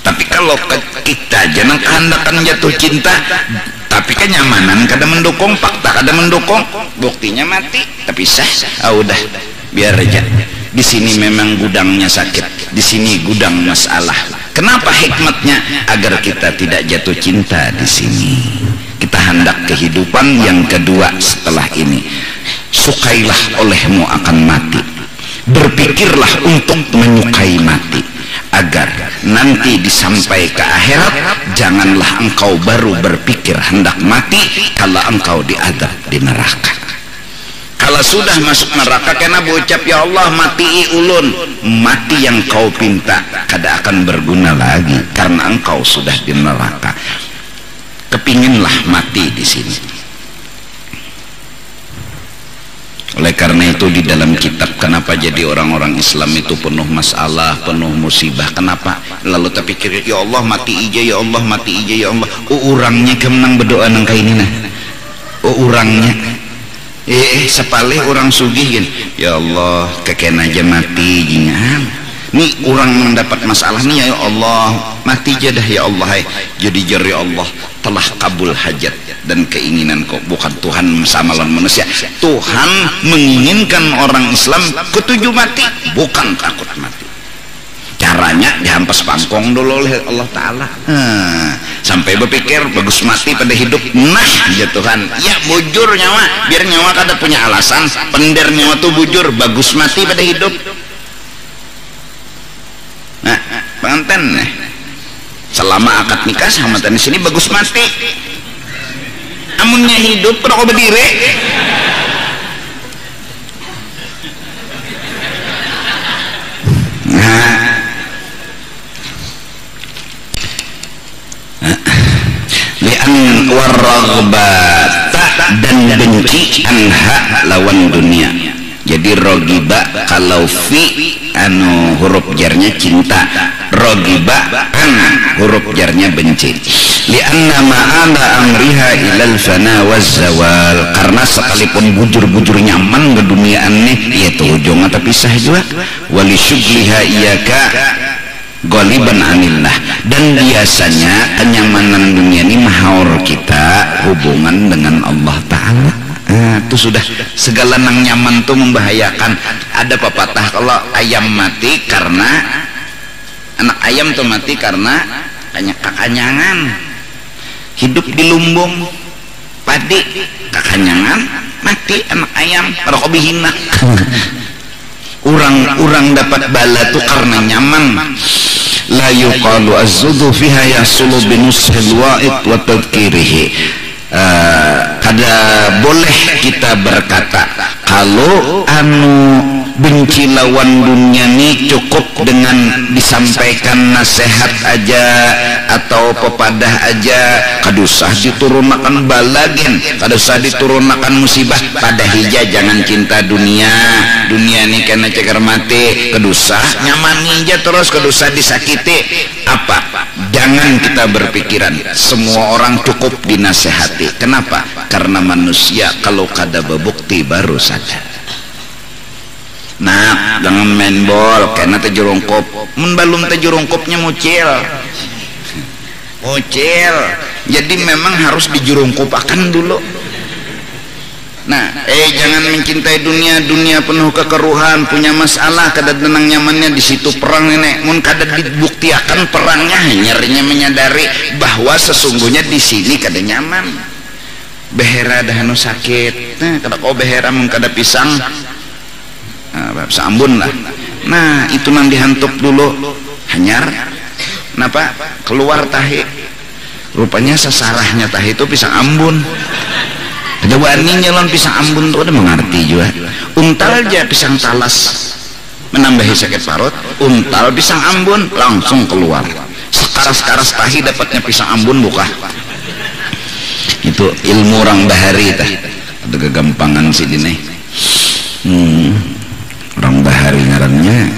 Tapi kalau kita jangan kehendakan jatuh cinta, tapi kenyamanan kada mendukung, fakta kada mendukung, buktinya mati terpisah. Udah biar aja. Di sini memang gudangnya sakit, di sini gudang masalah. Kenapa hikmatnya? Agar kita tidak jatuh cinta di sini. Kita hendak kehidupan yang kedua setelah ini. Sukailah olehmu akan mati. Berpikirlah untuk menyukai mati, agar nanti disampai ke akhirat janganlah engkau baru berpikir hendak mati kalau engkau diadab di neraka. Kalau sudah masuk neraka kena berucap ya Allah mati ulun, mati yang kau pinta kada akan berguna lagi karena engkau sudah di neraka. Kepinginlah mati di sini. Oleh karena itu di dalam kitab, kenapa jadi orang-orang Islam itu penuh masalah, penuh musibah? Kenapa? Lalu terpikir ya Allah mati ija, ya Allah mati ija, ya Allah. Orangnya kemenang berdoa nang kayak ini nah. Orangnya sepalih orang sugih kan. Ya Allah keken aja mati jingan. Nih orang mendapat masalah nih ya Allah mati aja dah ya Allah. Jadi jari Allah telah kabul hajat dan keinginan kau. Bukan Tuhan sama lawan manusia. Tuhan menginginkan orang Islam ketujuh mati, bukan takut mati. Caranya dihampas pangkong dulu oleh Allah Ta'ala. sampai berpikir bagus mati pada hidup. Nah jatuhan ya bujur nyawa, biar nyawa kada punya alasan. Pender nyawa tuh bujur, bagus mati pada hidup. Nah pengantin selama akad nikah sama tadi sini bagus mati, amunnya hidup pernah berdiri. Li'an warraghbata dan benci anha lawan dunia. Jadi rogiba kalau fi anu huruf jarnya cinta, rogiba an huruf jarnya benci. Li'anna ma'ala amriha ilal fana waz zawal, karena sekalipun bujur-bujur nyaman ke dunia aneh yaitu ujungnya tapi sah juga. Wali syugliha iyaka goliban anillah, dan biasanya kenyamanan dunia ini mahaur kita hubungan dengan Allah Ta'ala. Itu sudah segala nang nyaman tuh membahayakan. Ada pepatah kalau ayam mati karena anak ayam tuh mati karena kekanyangan. Hidup di lumbung padi kekanyangan mati anak ayam pada kobihina. Orang dapat bala tuh karena nyaman. La yuqalu az-zudu fiha yasulu binushil wa'id wa tadhkirihi. Kada boleh kita berkata kalau anu benci lawan dunia ini cukup dengan disampaikan nasihat aja atau pepadah aja, kada usah diturunkan balagen, kada usah diturunkan musibah. Pada hija jangan cinta dunia ini kena ceker mati, kada usah nyamani aja terus, kada usah disakiti. Apa? Jangan kita berpikiran semua orang cukup dinasehati. Kenapa? Karena manusia kalau kada bebukti baru sadar. Nah, jangan main bol karena terjerungkup. Balum terjerungkupnya mucil. Jadi memang harus dijurungkupakan dulu. Nah, jangan mencintai dunia penuh kekeruhan, punya masalah, kada tenang nyamannya di situ perang nenek. Mun kada dibuktiakan perangnya, nyarinya menyadari bahwa sesungguhnya di sini kada nyaman. Behera dah anu sakit. Nah, kada kau behera mun kada pisang. Bisa ambun lah. Nah itu nang dihantuk dulu hanyar napa keluar tahi, rupanya sesarahnya tahi itu pisang ambun. Ada wani nyelon pisang ambun tuh ada mengerti juga. Untal aja pisang talas menambahi sakit parut, untal pisang ambun langsung keluar. Sekaras-karas tahi dapatnya pisang ambun buka. Itu ilmu orang bahari tah. Ada kegampangan sih dini. Orang bahari ngarannya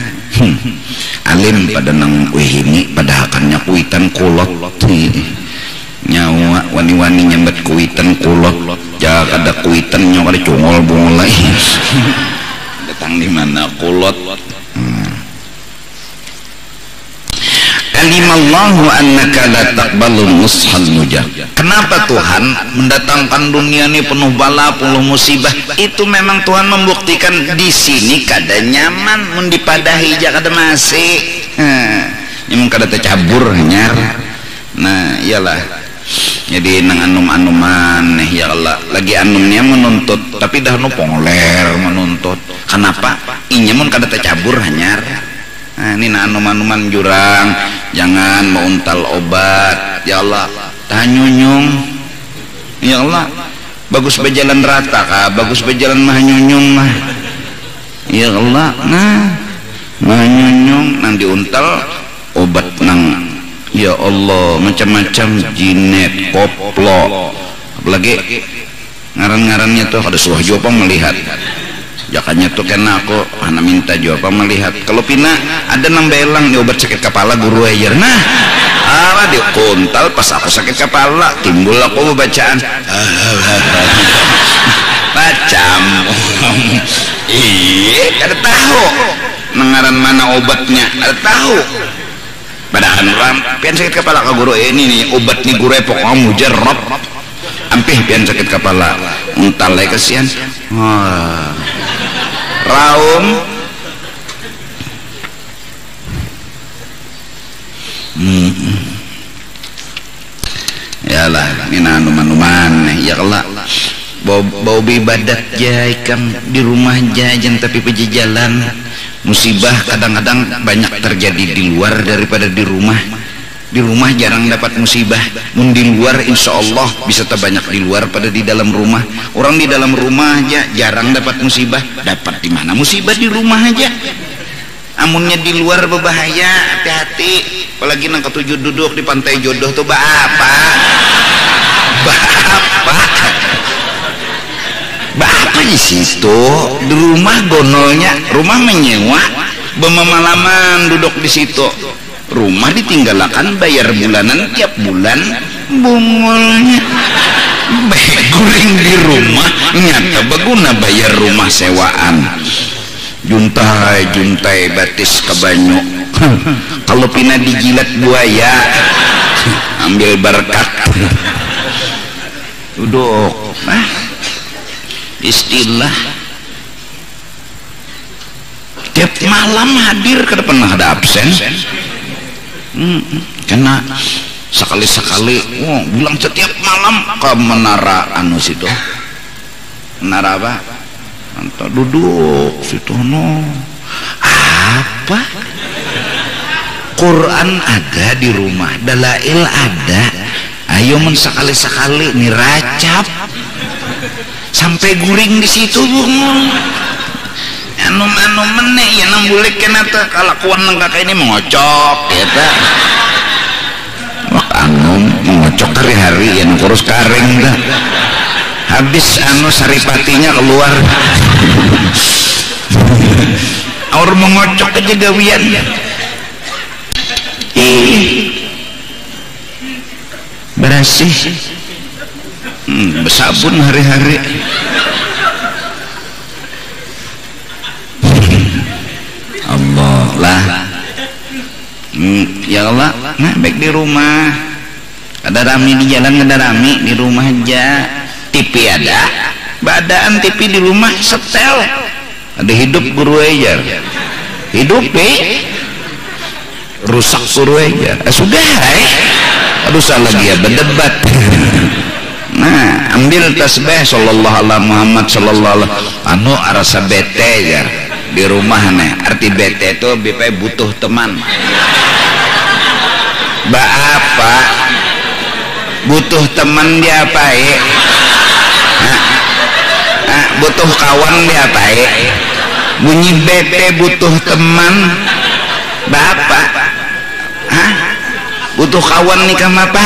alim pada nang wihini pada akannya kuitan kulot nyawa wani-wani nyambet kuitan kulot jaga ada kuitan nyawa ada cungol bungol lagi datang di mana kulot. Alimallahu annaka la taqbalu nushal mujah. Kenapa Tuhan mendatangkan dunia ini penuh bala, penuh musibah? Itu memang Tuhan membuktikan di sini kada nyaman, mun dipadahi ja kada masih. Nyamun kada tercabur nyar. Nah, iyalah. Jadi nang anum-anuman ya Allah, lagi anumnya menuntut tapi dah nu pongler menuntut. Kenapa? Inyamun kada tercabur hanyar. Nah, ini anum-anuman jurang, jangan mau untal obat ya Allah, tanyunyung ya Allah, bagus berjalan rata kah, bagus berjalan mah nyunyung mah ya Allah. Nah manyunyung nang diuntal obat nang ya Allah macam-macam jinet koplo, apalagi ngaran-ngarannya tuh ada suah juga melihat jakanya tuh kena aku anak minta juga melihat kalau pina ada nang belang di obat sakit kepala guru aja. Nah apa dia kontal pas aku sakit kepala timbul aku bacaan macam kada tahu nengaran mana obatnya, kada tahu padahal orang pian sakit kepala ke guru ini nih obat nih guru pokoknya mujarab ampih pian sakit kepala ental lagi kesian raum anu-anu ya kelak bau ibadat jaikan di rumah jajan tapi pejajalan musibah kadang-kadang banyak terjadi di luar daripada di rumah jarang dapat musibah mun di luar insya Allah bisa terbanyak di luar pada di dalam rumah orang di dalam rumah aja jarang dapat musibah dapat di mana musibah di rumah aja amunnya di luar berbahaya hati-hati apalagi nang ketujuh duduk di pantai jodoh tuh bapak di situ di rumah gonolnya rumah menyewa bemalaman duduk di situ rumah ditinggalkan bayar bulanan tiap bulan bungulnya guring di rumah nyata baguna bayar rumah sewaan juntai batis ke banyu kalau pina dijilat buaya ambil berkat duduk istilah tiap malam hadir kada pernah ada absen kena sekali-sekali bilang setiap malam ke menara anu situ menara apa entah duduk situ apa Quran ada di rumah dalail ada ayo men sekali-sekali niracap sampai guring di situ anu meneh ya nang bulik kena teh kalakuan nang kakak ini mengocok ya teh wak anu mengocok hari-hari yang kurus karing dah habis anu saripatinya keluar aur mengocok aja gawian berasih bersabun hari-hari Allah lah ya Allah nah baik di rumah ada rami di jalan ada rami di rumah aja TV ada badan TV di rumah setel ada hidup guru aja hidup rusak guru aja sudah aduh salah dia berdebat nah ambil tasbih sallallahu alaihi Muhammad sallallahu alaihi anu arasa bete ya di rumah nih arti bete itu BP butuh teman apa butuh teman dia apa butuh kawan dia apa bunyi bete butuh teman bapak butuh kawan nih kama apa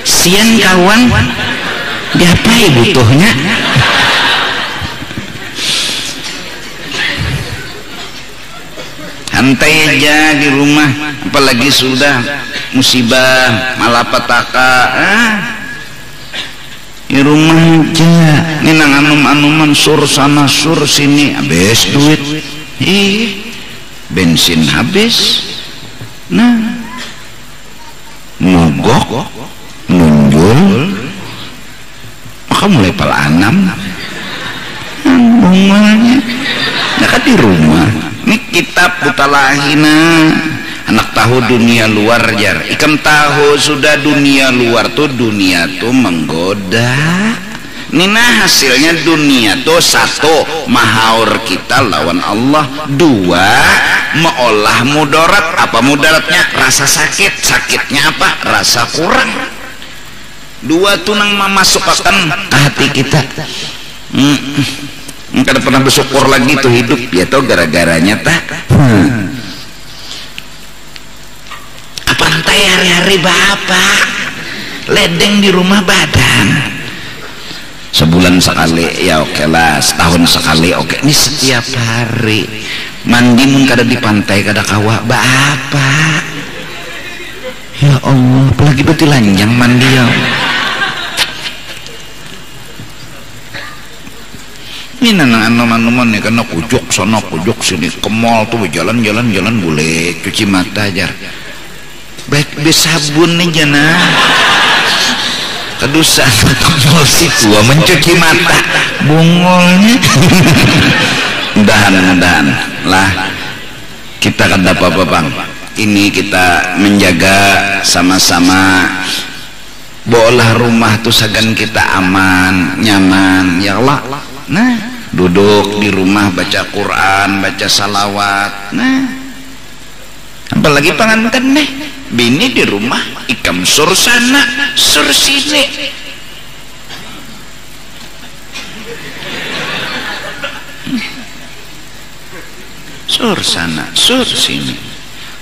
sian kawan diapain butuhnya santai aja di rumah apalagi sudah musibah malapetaka di rumah aja ini nang anum-anuman sur sana sur sini habis duit bensin habis nah mogok nunjul maka mulai pelanam bunganya ya kan di rumah ini kitab butalahina anak tahu dunia luar jar ikam tahu sudah dunia luar tuh dunia tuh menggoda nina hasilnya dunia tuh satu mahaur kita lawan Allah dua meolah mudarat apa mudaratnya rasa sakit sakitnya apa rasa kurang dua tuh nang memasukkan ke hati kita kada pernah bersyukur lagi tuh hidup ya tuh gara-garanya tak pantai hari-hari bapak ledeng di rumah badan sebulan sekali ya oke lah setahun sekali oke ini setiap hari mandi mun kada di pantai kada kawa bapak ya Allah apalagi beti lanjang mandi ya ini nang anuman nih karena kujuk sono kujuk sini ke mall tuh jalan-jalan boleh cuci mata aja baik besabun nih jana kedusan si tua mencuci mata bungolnya mudahan lah kita kan dapat apa bang ini kita menjaga sama-sama bolah rumah tuh sagan kita aman nyaman ya Allah. Nah duduk di rumah baca Quran, baca salawat. Nah apalagi pangankan nih bini di rumah ikam sur sana sur sini. Sur sana sur sini.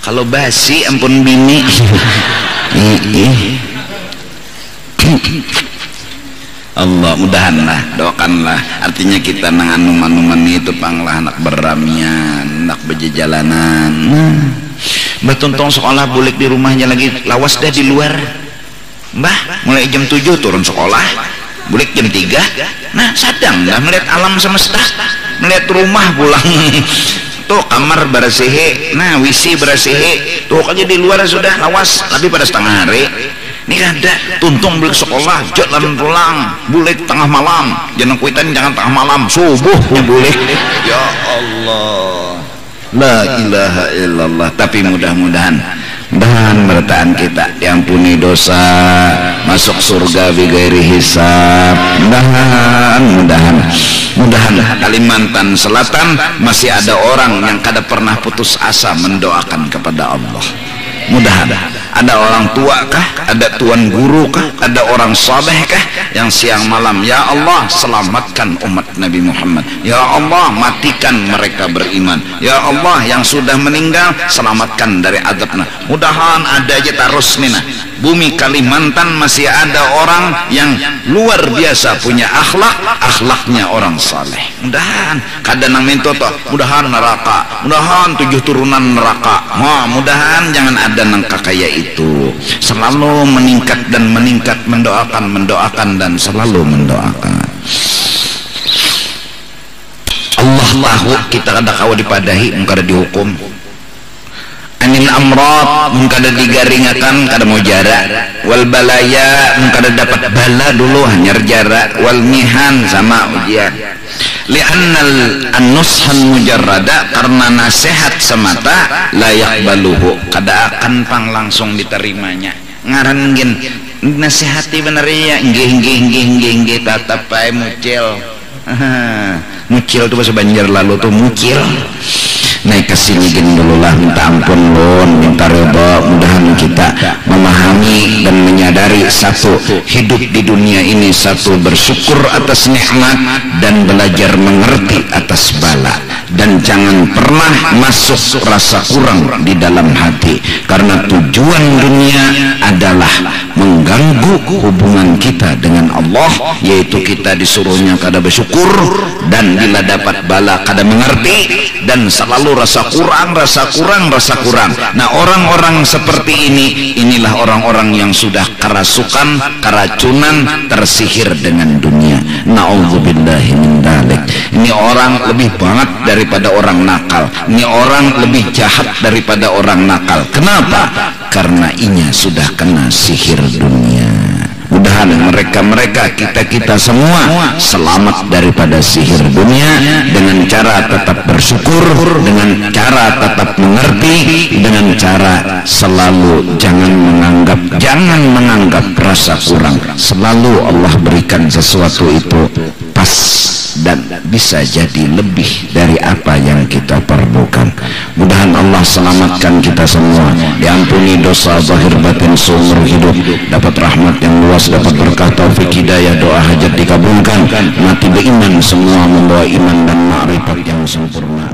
Kalau basi ampun bini. Allah mudahanlah, doakanlah. Artinya kita nang anu-anuman itu panglah anak beramian, anak berjalanan. Batuntong sekolah bulik di rumahnya lagi lawas dah di luar. Mbah, mulai jam 7 turun sekolah. Bulik jam 3. Nah, sadang dah melihat alam semesta, melihat rumah pulang. Tuh kamar bersih, nah WC bersih. Tuh aja di luar sudah lawas, tapi pada setengah hari. Ini ada tuntung balik sekolah jalan pulang bulik tengah malam, jangan kuitan jangan tengah malam subuhnya bulik. Ya Allah la ilaha illallah. Tapi mudah-mudahan bertahan kita diampuni dosa, masuk surga bighairi hisab. Mudahan Kalimantan Selatan masih ada orang yang kada pernah putus asa mendoakan kepada Allah. Mudahan ada orang tua kah, ada tuan guru kah, ada orang saleh kah yang siang malam ya Allah selamatkan umat Nabi Muhammad, ya Allah matikan mereka beriman, ya Allah yang sudah meninggal selamatkan dari azabna. Mudahan ada aja terus nih nah. Bumi Kalimantan masih ada orang yang luar biasa punya akhlaknya orang saleh. Mudahan kada nang minto toh, mudahan neraka, mudahan 7 turunan neraka. Mudahan jangan ada nang kakaya itu. Selalu meningkat dan meningkat, mendoakan dan selalu mendoakan. Allah tahu kita kada kawa dipadahi, kada dihukum. Anil amrad kada digaringakan kada mau jarak, wal balaya kada dapat bala dulu hanya jarak, wal mihan sama ujian. Li'annal an-nushan mujarrada karena nasihat semata layak baluhu kada akan pang langsung diterimanya. Ngaran gin nasihati bener ya nggih tatap ae mucil. Mucil tuh bahasa Banjar lalu tuh mucil. Naik ke sini gini dulu lah, minta ampun lun, minta ridha. Mudahan kita memahami dan menyadari satu, hidup di dunia ini satu, bersyukur atas nikmat dan belajar mengerti atas bala, dan jangan pernah masuk rasa kurang di dalam hati, karena tujuan dunia adalah mengganggu hubungan kita dengan Allah, yaitu kita disuruhnya kada bersyukur, dan bila dapat bala kada mengerti, dan selalu rasa kurang. Nah orang-orang seperti inilah orang-orang yang sudah kerasukan, keracunan, tersihir dengan dunia. Na'udzubillahi min dzalik. Ini orang lebih banget daripada orang nakal, ini orang lebih jahat daripada orang nakal. Kenapa? Karena inya sudah kena sihir dunia. Mudahan mereka kita semua selamat daripada sihir dunia dengan cara tetap bersyukur, dengan cara tetap mengerti, dengan cara selalu jangan menganggap rasa kurang. Selalu Allah berikan sesuatu itu pas dan bisa jadi lebih dari apa yang kita perlukan. Mudahan Allah selamatkan kita semua, diampuni dosa zahir batin seumur hidup, dapat rahmat yang luas, dapat berkah taufik hidayah, doa hajat dikabulkan, mati beriman, semua membawa iman dan ma'rifat yang sempurna.